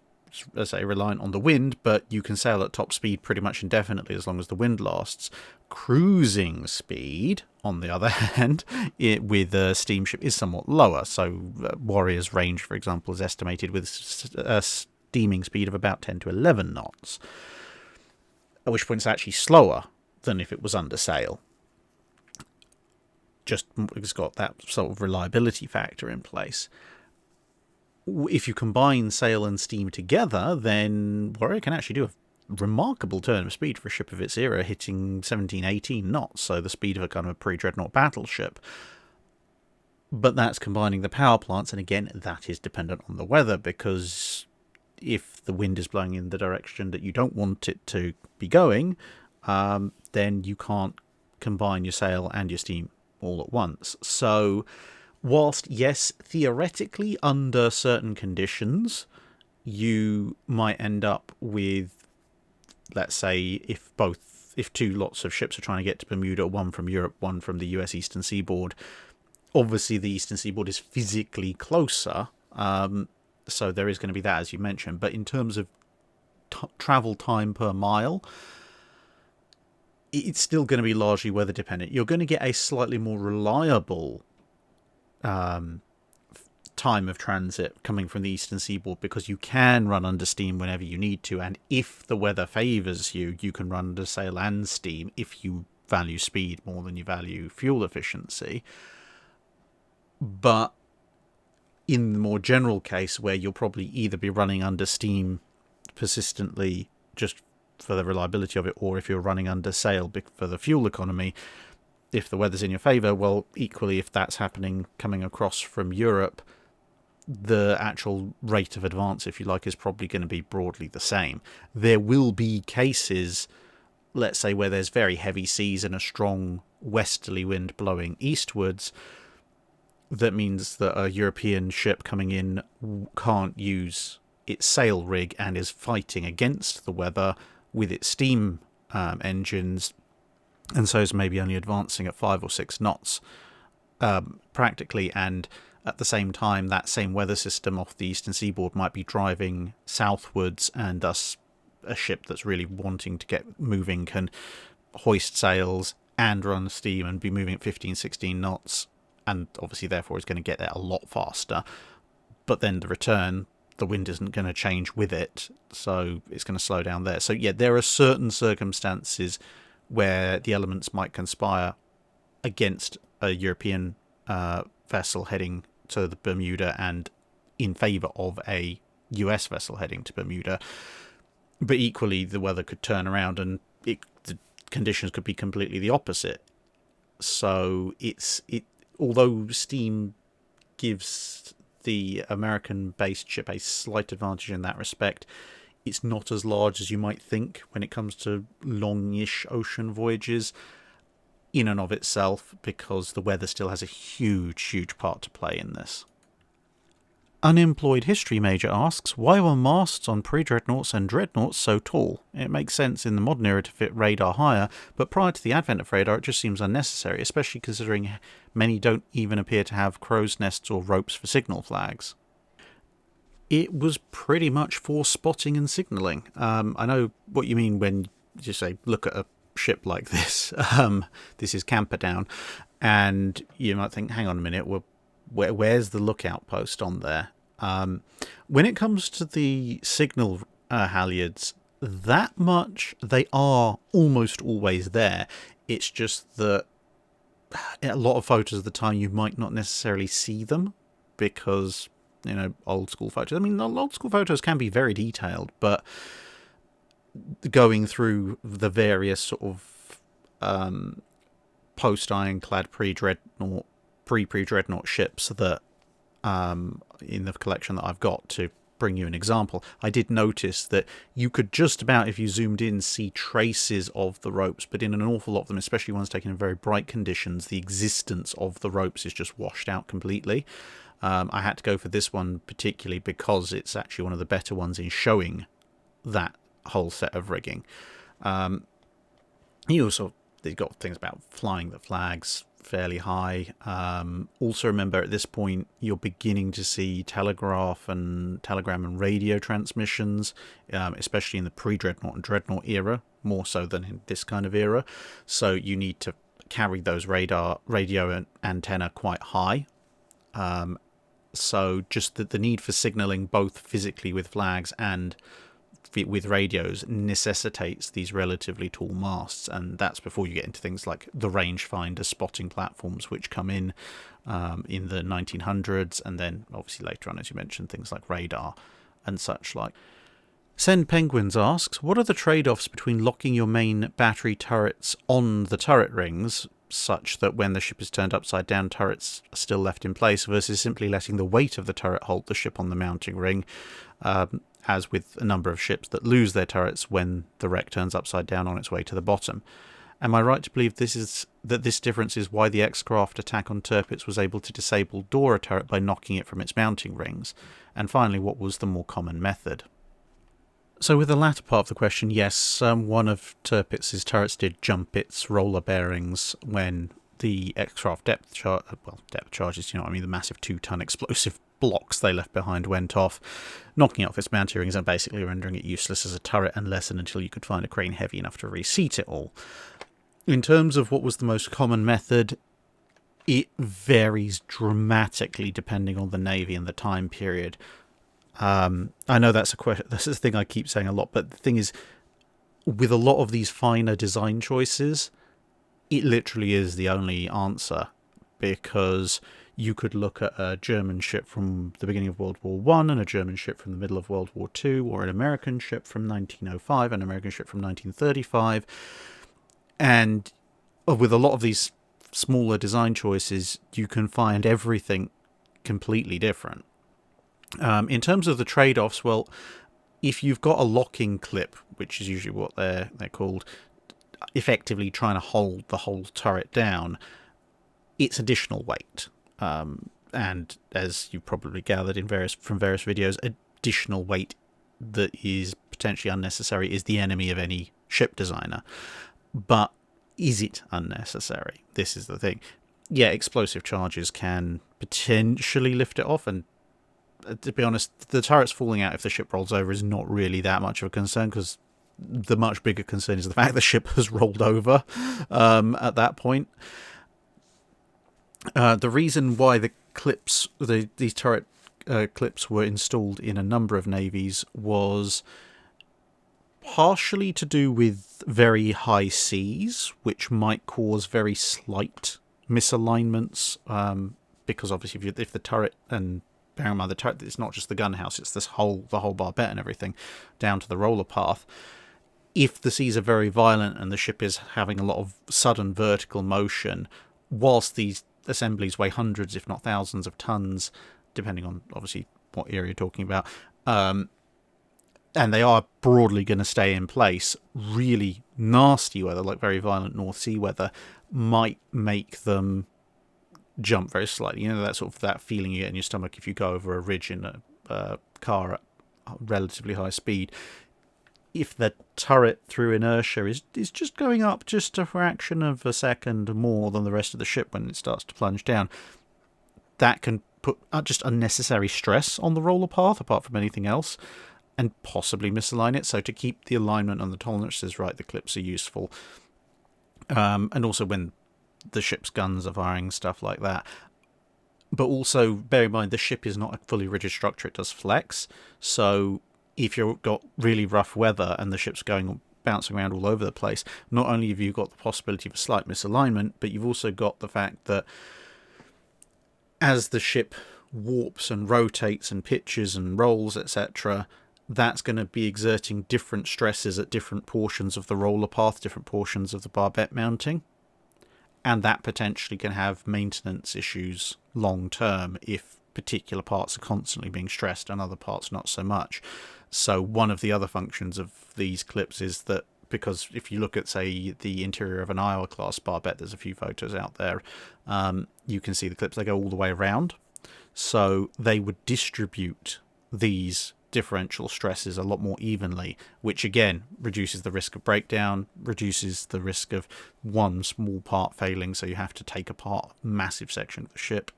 as I say, reliant on the wind, but you can sail at top speed pretty much indefinitely as long as the wind lasts. Cruising speed, on the other hand, with a steamship is somewhat lower. So Warrior's range, for example, is estimated with a steaming speed of about 10 to 11 knots, at which point it's actually slower than if it was under sail. Just it's got that sort of reliability factor in place. If you combine sail and steam together, then Warrior can actually do a remarkable turn of speed for a ship of its era, hitting 17, 18 knots, so the speed of a kind of a pre-dreadnought battleship. But that's combining the power plants, and again, that is dependent on the weather, because if the wind is blowing in the direction that you don't want it to be going, then you can't combine your sail and your steam all at once. So whilst, yes, theoretically, under certain conditions, you might end up with, let's say, if two lots of ships are trying to get to Bermuda, one from Europe, one from the US eastern seaboard, obviously the eastern seaboard is physically closer, so there is going to be that, as you mentioned. But in terms of travel time per mile, it's still going to be largely weather dependent. You're going to get a slightly more reliable time of transit coming from the eastern seaboard, because you can run under steam whenever you need to, and if the weather favours you, you can run under sail and steam if you value speed more than you value fuel efficiency. But in the more general case, where you'll probably either be running under steam persistently just for the reliability of it, or if you're running under sail for the fuel economy, if the weather's in your favour, well, equally, if that's happening coming across from Europe, the actual rate of advance, if you like, is probably going to be broadly the same. There will be cases, let's say, where there's very heavy seas and a strong westerly wind blowing eastwards. That means that a European ship coming in can't use its sail rig and is fighting against the weather with its steam engines, and so is maybe only advancing at 5 or 6 knots practically, and at the same time that same weather system off the eastern seaboard might be driving southwards, and thus a ship that's really wanting to get moving can hoist sails and run steam and be moving at 15, 16 knots, and obviously therefore is going to get there a lot faster. But then the return, the wind isn't going to change with it, so it's going to slow down there. So yeah, there are certain circumstances where the elements might conspire against a European vessel heading to the Bermuda and in favour of a US vessel heading to Bermuda. But equally, the weather could turn around and the conditions could be completely the opposite. So although steam gives the American-based ship a slight advantage in that respect, it's not as large as you might think when it comes to longish ocean voyages in and of itself, because the weather still has a huge part to play in this. Unemployed History Major asks, why were masts on pre-dreadnoughts and dreadnoughts so tall? It makes sense in the modern era to fit radar higher, but prior to the advent of radar it just seems unnecessary, especially considering many don't even appear to have crow's nests or ropes for signal flags. It was pretty much for spotting and signalling. I know what you mean when you say, look at a ship like this. This is Camperdown, and you might think, hang on a minute, where's the lookout post on there? When it comes to the signal halyards, that much, they are almost always there. It's just that a lot of photos of the time you might not necessarily see them, because, you know, old school photos. I mean, old school photos can be very detailed, but going through the various sort of post-ironclad pre-dreadnought ships that in the collection that I've got, to bring you an example, I did notice that you could just about, if you zoomed in, see traces of the ropes, but in an awful lot of them, especially ones taken in very bright conditions, the existence of the ropes is just washed out completely. I had to go for this one particularly because it's actually one of the better ones in showing that whole set of rigging. They've got things about flying the flags, fairly high. Also remember, at this point, you're beginning to see telegram and radio transmissions, especially in the pre-dreadnought and dreadnought era, more so than in this kind of era. So you need to carry those radio and antenna quite high. So just the need for signalling both physically with flags and with radios necessitates these relatively tall masts, and that's before you get into things like the rangefinder spotting platforms, which come in the 1900s, and then obviously later on, as you mentioned, things like radar and such like. Send Penguins asks, what are the trade-offs between locking your main battery turrets on the turret rings, such that when the ship is turned upside down, turrets are still left in place, versus simply letting the weight of the turret hold the ship on the mounting ring, as with a number of ships that lose their turrets when the wreck turns upside down on its way to the bottom? Am I right to believe this difference is why the X-Craft attack on Tirpitz was able to disable door a turret by knocking it from its mounting rings? And finally, what was the more common method? So with the latter part of the question, yes, one of Tirpitz's turrets did jump its roller bearings when the X-Craft depth charges, you know what I mean, the massive 2-ton explosive blocks they left behind went off, knocking off its mounting rings and basically rendering it useless as a turret unless and until you could find a crane heavy enough to reseat it all. In terms of what was the most common method, it varies dramatically depending on the Navy and the time period. I know that's a thing I keep saying a lot, but the thing is, with a lot of these finer design choices, it literally is the only answer, because you could look at a German ship from the beginning of World War One, and a German ship from the middle of World War Two, or an American ship from 1905, an American ship from 1935, and with a lot of these smaller design choices, you can find everything completely different. In terms of the trade-offs, well, if you've got a locking clip, which is usually what they're called, effectively trying to hold the whole turret down, it's additional weight. And as you've probably gathered from various videos, additional weight that is potentially unnecessary is the enemy of any ship designer. But is it unnecessary? This is the thing. Yeah, explosive charges can potentially lift it off, and to be honest, the turret's falling out if the ship rolls over is not really that much of a concern, because the much bigger concern is the fact the ship has rolled over at that point. The reason why the clips, these turret clips were installed in a number of navies was partially to do with very high seas, which might cause very slight misalignments, because obviously if the turret, and bear in mind the turret, it's not just the gun house, it's the whole barbette and everything down to the roller path. If the seas are very violent and the ship is having a lot of sudden vertical motion, whilst these assemblies weigh hundreds if not thousands of tons, depending on obviously what area you're talking about, and they are broadly going to stay in place, really nasty weather, like very violent North Sea weather, might make them jump very slightly. You know, that sort of that feeling you get in your stomach if you go over a ridge in a car at relatively high speed. If the turret through inertia is just going up just a fraction of a second more than the rest of the ship when it starts to plunge down, that can put just unnecessary stress on the roller path apart from anything else, and possibly misalign it. So to keep the alignment and the tolerances right, the clips are useful. And also when the ship's guns are firing, stuff like that. But also bear in mind the ship is not a fully rigid structure, it does flex. So if you've got really rough weather and the ship's bouncing around all over the place, not only have you got the possibility of a slight misalignment, but you've also got the fact that as the ship warps and rotates and pitches and rolls, etc., that's going to be exerting different stresses at different portions of the roller path, different portions of the barbette mounting. And that potentially can have maintenance issues long term if particular parts are constantly being stressed and other parts not so much. So one of the other functions of these clips is that, because if you look at, say, the interior of an Iowa class barbette, there's a few photos out there, you can see the clips, they go all the way around. So they would distribute these differential stresses a lot more evenly, which again reduces the risk of breakdown, reduces the risk of one small part failing, so you have to take apart a massive section of the ship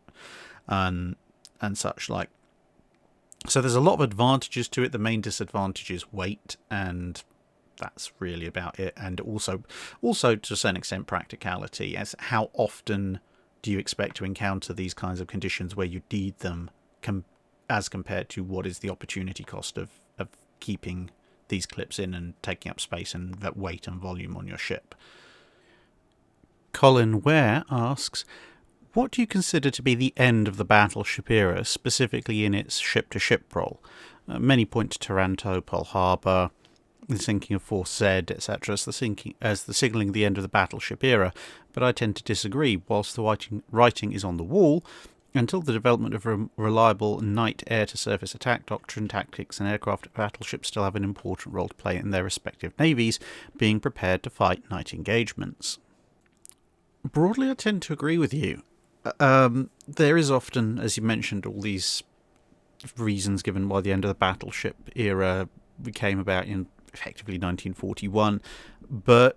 and such like. So there's a lot of advantages to it. The main disadvantage is weight, and that's really about it. And also to a certain extent practicality, as how often do you expect to encounter these kinds of conditions where you need them, as compared to what is the opportunity cost of keeping these clips in and taking up space and that weight and volume on your ship. Colin Ware asks, what do you consider to be the end of the battleship era, specifically in its ship-to-ship role? Many point to Taranto, Pearl Harbor, the sinking of Force Z, etc., as the signalling the end of the battleship era, but I tend to disagree. Whilst the writing is on the wall, until the development of a reliable night air-to-surface attack doctrine, tactics and aircraft, battleships still have an important role to play in their respective navies, being prepared to fight night engagements. Broadly, I tend to agree with you. There is often, as you mentioned, all these reasons given why the end of the battleship era came about in effectively 1941, but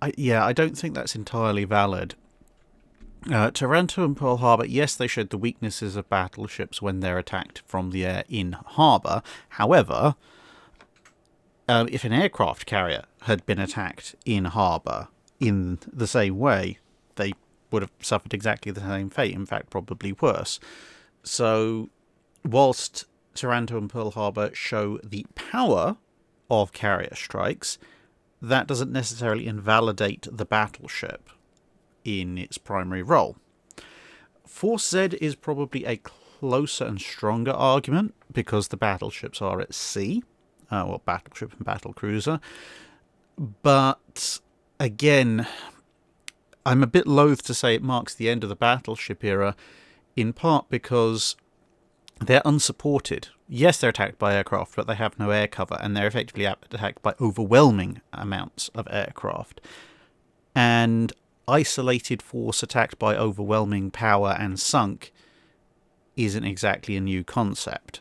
I don't think that's entirely valid. Taranto and Pearl Harbor, yes, they showed the weaknesses of battleships when they're attacked from the air in harbour. However, if an aircraft carrier had been attacked in harbour in the same way, they would have suffered exactly the same fate, in fact probably worse. So whilst Taranto and Pearl Harbor show the power of carrier strikes, that doesn't necessarily invalidate the battleship in its primary role. Force Z is probably a closer and stronger argument because the battleships are at sea, or battleship and battlecruiser. But again, I'm a bit loath to say it marks the end of the battleship era, in part because they're unsupported. Yes, they're attacked by aircraft, but they have no air cover, and they're effectively attacked by overwhelming amounts of aircraft. And isolated force attacked by overwhelming power and sunk isn't exactly a new concept.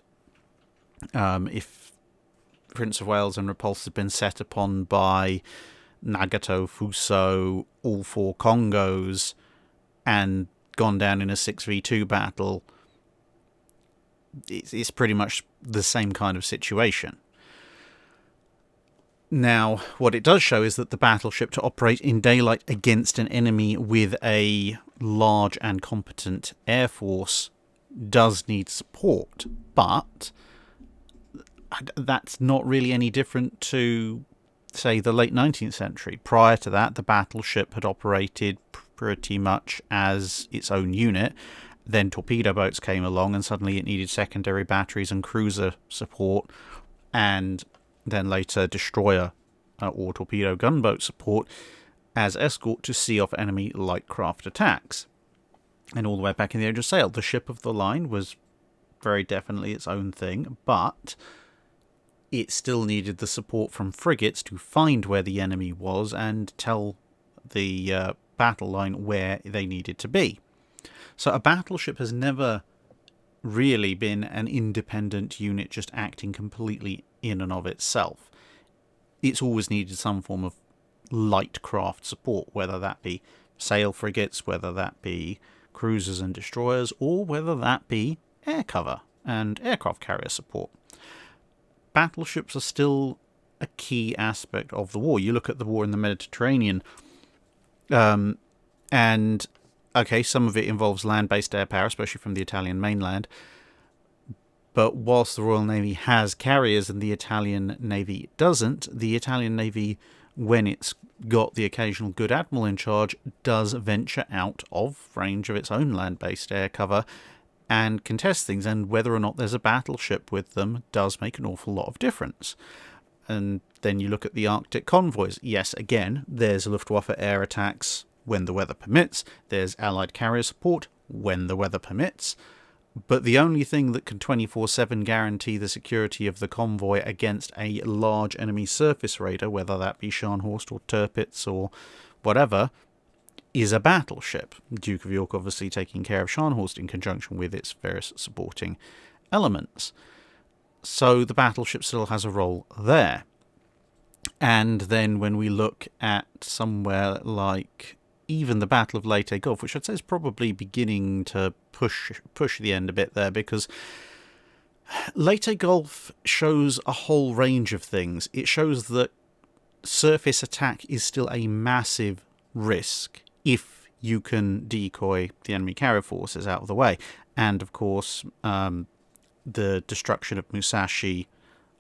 If Prince of Wales and Repulse had been set upon by Nagato, Fuso, all four Congos, and gone down in a 6v2 battle, it's pretty much the same kind of situation. Now, what it does show is that the battleship, to operate in daylight against an enemy with a large and competent air force, does need support, but that's not really any different to, say, the late 19th century. Prior to that, the battleship had operated pretty much as its own unit. Then torpedo boats came along, and suddenly it needed secondary batteries and cruiser support, and then later destroyer or torpedo gunboat support as escort to see off enemy light craft attacks. And all the way back in the age of sail, the ship of the line was very definitely its own thing, but it still needed the support from frigates to find where the enemy was and tell the battle line where they needed to be. So a battleship has never really been an independent unit just acting completely in and of itself. It's always needed some form of light craft support, whether that be sail frigates, whether that be cruisers and destroyers, or whether that be air cover and aircraft carrier support. Battleships are still a key aspect of the war. You look at the war in the Mediterranean, and okay, some of it involves land-based air power, especially from the Italian mainland. But whilst the Royal Navy has carriers and the Italian Navy doesn't, the Italian Navy, when it's got the occasional good admiral in charge, does venture out of range of its own land-based air cover and contest things. And whether or not there's a battleship with them does make an awful lot of difference. And then you look at the Arctic convoys. Yes, again, there's Luftwaffe air attacks when the weather permits. There's Allied carrier support when the weather permits. But the only thing that can 24/7 guarantee the security of the convoy against a large enemy surface raider, whether that be Scharnhorst or Tirpitz or whatever, is a battleship. Duke of York obviously taking care of Scharnhorst in conjunction with its various supporting elements. So the battleship still has a role there. And then when we look at somewhere like even the Battle of Leyte Gulf, which I'd say is probably beginning to push the end a bit there, because Leyte Gulf shows a whole range of things. It shows that surface attack is still a massive risk if you can decoy the enemy carrier forces out of the way. And of course, the destruction of Musashi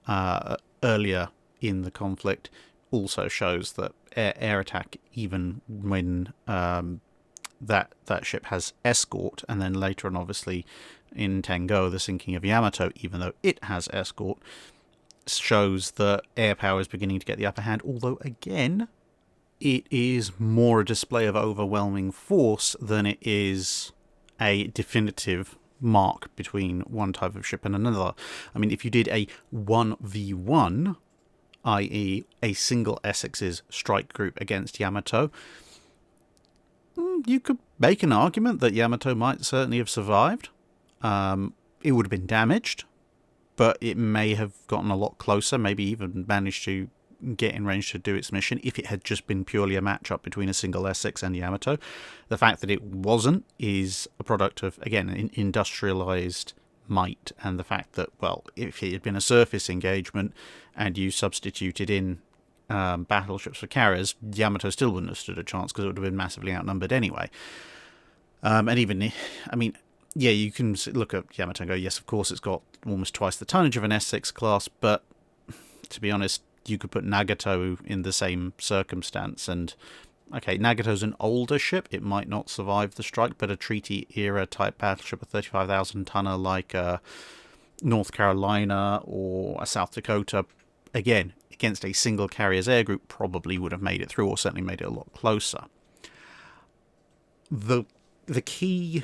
earlier in the conflict also shows that air attack, even when that ship has escort, and then later on, obviously, in Tengo, the sinking of Yamato, even though it has escort, shows that air power is beginning to get the upper hand, although, again, it is more a display of overwhelming force than it is a definitive mark between one type of ship and another. I mean, if you did a 1v1, i.e. a single Essex's strike group against Yamato, you could make an argument that Yamato might certainly have survived. It would have been damaged, but it may have gotten a lot closer, maybe even managed to get in range to do its mission if it had just been purely a matchup between a single Essex and Yamato. The fact that it wasn't is a product of, again, industrialized might, and the fact that, well, if it had been a surface engagement and you substituted in battleships for carriers, Yamato still wouldn't have stood a chance because it would have been massively outnumbered anyway. And even, I mean, yeah, you can look at Yamato and go, yes, of course, it's got almost twice the tonnage of an S6 class, but to be honest, you could put Nagato in the same circumstance, and okay, Nagato's an older ship, it might not survive the strike, but a treaty-era type battleship, a 35,000-tonner like North Carolina or a South Dakota, again, against a single carrier's air group, probably would have made it through, or certainly made it a lot closer. The key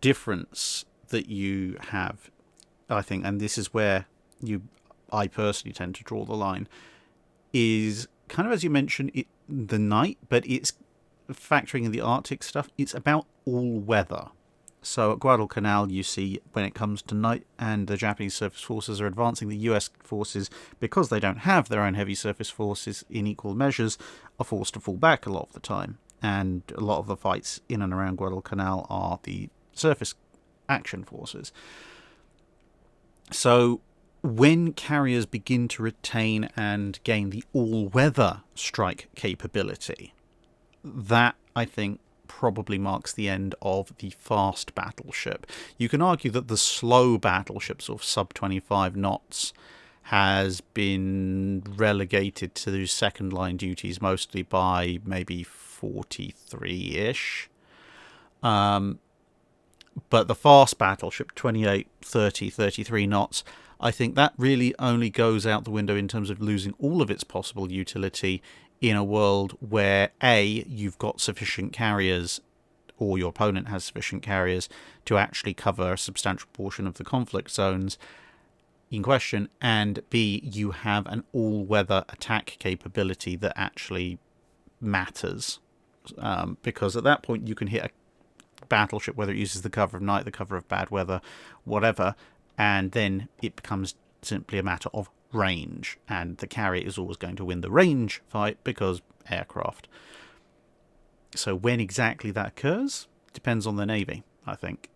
difference that you have, I think, and this is where I personally tend to draw the line, is kind of, as you mentioned, the night, but it's factoring in the Arctic stuff. It's about all weather. So at Guadalcanal, you see, when it comes to night and the Japanese surface forces are advancing, the US forces, because they don't have their own heavy surface forces in equal measures, are forced to fall back a lot of the time. And a lot of the fights in and around Guadalcanal are the surface action forces. So when carriers begin to retain and gain the all-weather strike capability, that, I think, probably marks the end of the fast battleship. You can argue that the slow battleships of sub-25 knots has been relegated to second-line duties mostly by maybe 43-ish. But the fast battleship, 28, 30, 33 knots, I think that really only goes out the window in terms of losing all of its possible utility in a world where, A, you've got sufficient carriers, or your opponent has sufficient carriers, to actually cover a substantial portion of the conflict zones in question, and B, you have an all-weather attack capability that actually matters. Because at that point you can hit a battleship, whether it uses the cover of night, the cover of bad weather, whatever, and then it becomes simply a matter of range, and the carrier is always going to win the range fight because aircraft. So when exactly that occurs depends on the Navy, I think.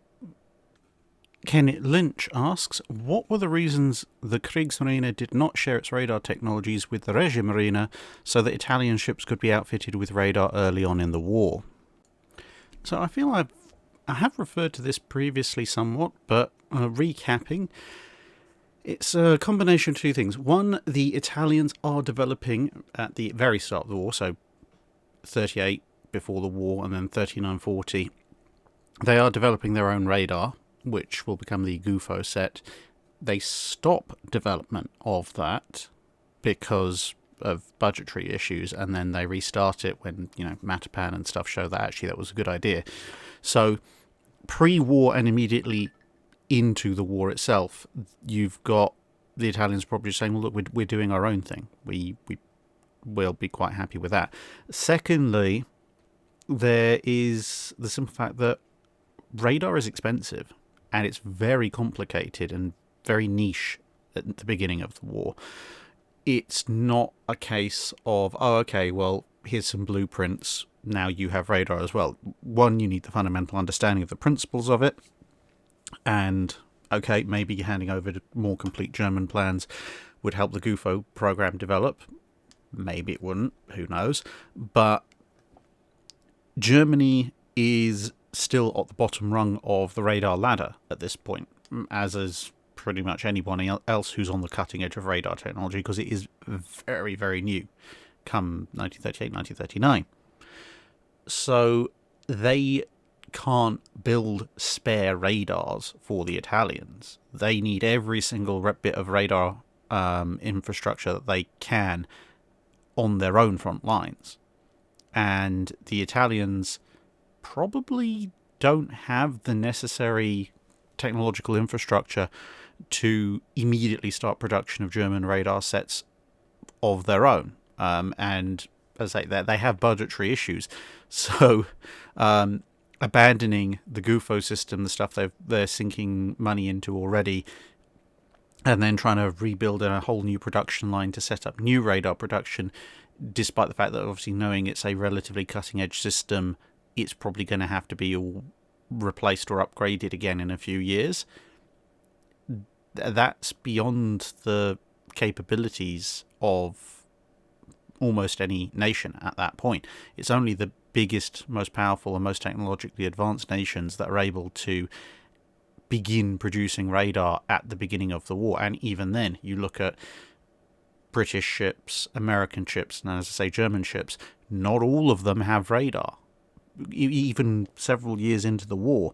Kenneth Lynch asks, what were the reasons the Kriegsmarine did not share its radar technologies with the Regia Marina so that Italian ships could be outfitted with radar early on in the war? So I feel I have referred to this previously somewhat, but recapping, it's a combination of two things. One, the Italians are developing at the very start of the war, so 38 before the war and then 39-40, they are developing their own radar, which will become the Gufo set. They stop development of that because of budgetary issues, and then they restart it when, Matapan and stuff show that actually that was a good idea. So pre-war and immediately into the war itself, you've got the Italians probably saying, well, look, we're doing our own thing. We'll be quite happy with that. Secondly, there is the simple fact that radar is expensive, and it's very complicated and very niche at the beginning of the war. It's not a case of, oh, okay, well, here's some blueprints, now you have radar as well. One, you need the fundamental understanding of the principles of it, and, okay, maybe handing over to more complete German plans would help the GUFO program develop. Maybe it wouldn't, who knows. But Germany is still at the bottom rung of the radar ladder at this point, as is pretty much anyone else who's on the cutting edge of radar technology, because it is very, very new, come 1938, 1939. So they can't build spare radars for the Italians. They need every single bit of radar infrastructure that they can on their own front lines. And the Italians probably don't have the necessary technological infrastructure to immediately start production of German radar sets of their own. And as they have budgetary issues. So abandoning the GUFO system, the stuff they're sinking money into already, and then trying to rebuild a whole new production line to set up new radar production, despite the fact that obviously knowing it's a relatively cutting-edge system, it's probably going to have to be all replaced or upgraded again in a few years. That's beyond the capabilities of almost any nation at that point. It's only the biggest, most powerful, and most technologically advanced nations that are able to begin producing radar at the beginning of the war. And even then, you look at British ships, American ships, and as I say, German ships, not all of them have radar. Even several years into the war,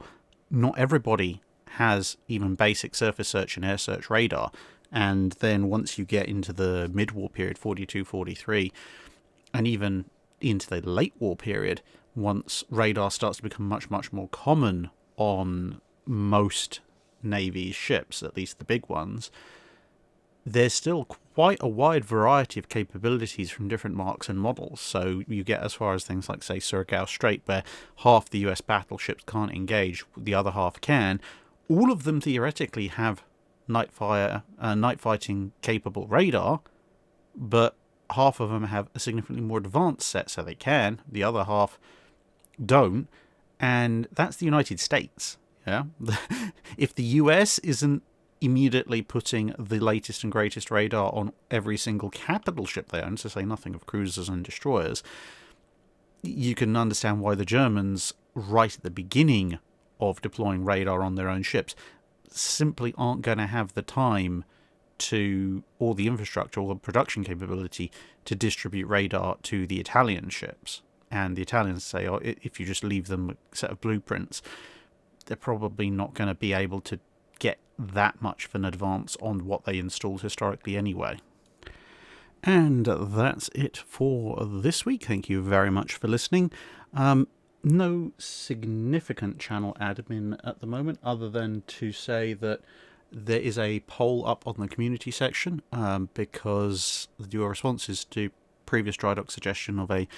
not everybody has even basic surface search and air search radar. And then once you get into the mid-war period, 42, 43, and even into the late war period, once radar starts to become much, much more common on most Navy's ships, at least the big ones, there's still quite a wide variety of capabilities from different marks and models. So you get as far as things like, say, Surigao Strait, where half the US battleships can't engage, the other half can. All of them theoretically have night fighting capable radar, but half of them have a significantly more advanced set, so they can. The other half don't, and that's the United States. Yeah, if the US isn't immediately putting the latest and greatest radar on every single capital ship they own, to say nothing of cruisers and destroyers, you can understand why the Germans, right at the beginning of deploying radar on their own ships, simply aren't going to have the time to, or the infrastructure or the production capability to distribute radar to the Italian ships. And the Italians say, oh, if you just leave them a set of blueprints, they're probably not going to be able to get that much of an advance on what they installed historically anyway. And that's it for this week. Thank you very much for listening. No significant channel admin at the moment, other than to say that there is a poll up on the community section, because your responses to previous Drydock suggestion of a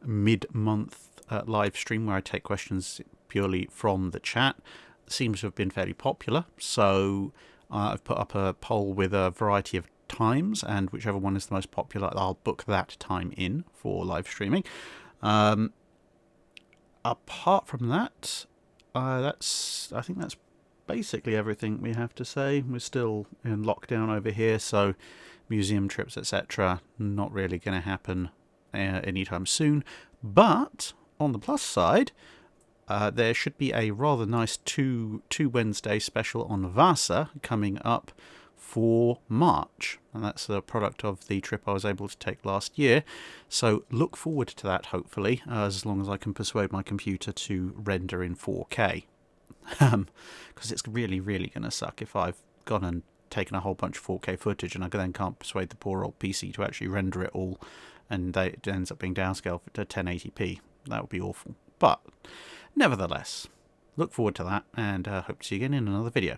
mid-month live stream where I take questions purely from the chat seems to have been fairly popular. So I've put up a poll with a variety of times, and whichever one is the most popular, I'll book that time in for live streaming. Apart from that, I think that's basically everything we have to say. We're still in lockdown over here, so museum trips, etc., not really going to happen anytime soon. But on the plus side, there should be a rather nice two Wednesday special on Vasa coming up for March, and that's a product of the trip I was able to take last year, so look forward to that, hopefully, as long as I can persuade my computer to render in 4K, because it's really, really going to suck if I've gone and taken a whole bunch of 4K footage and I then can't persuade the poor old PC to actually render it all, and it ends up being downscaled to 1080p. That would be awful, but nevertheless, look forward to that, and hope to see you again in another video.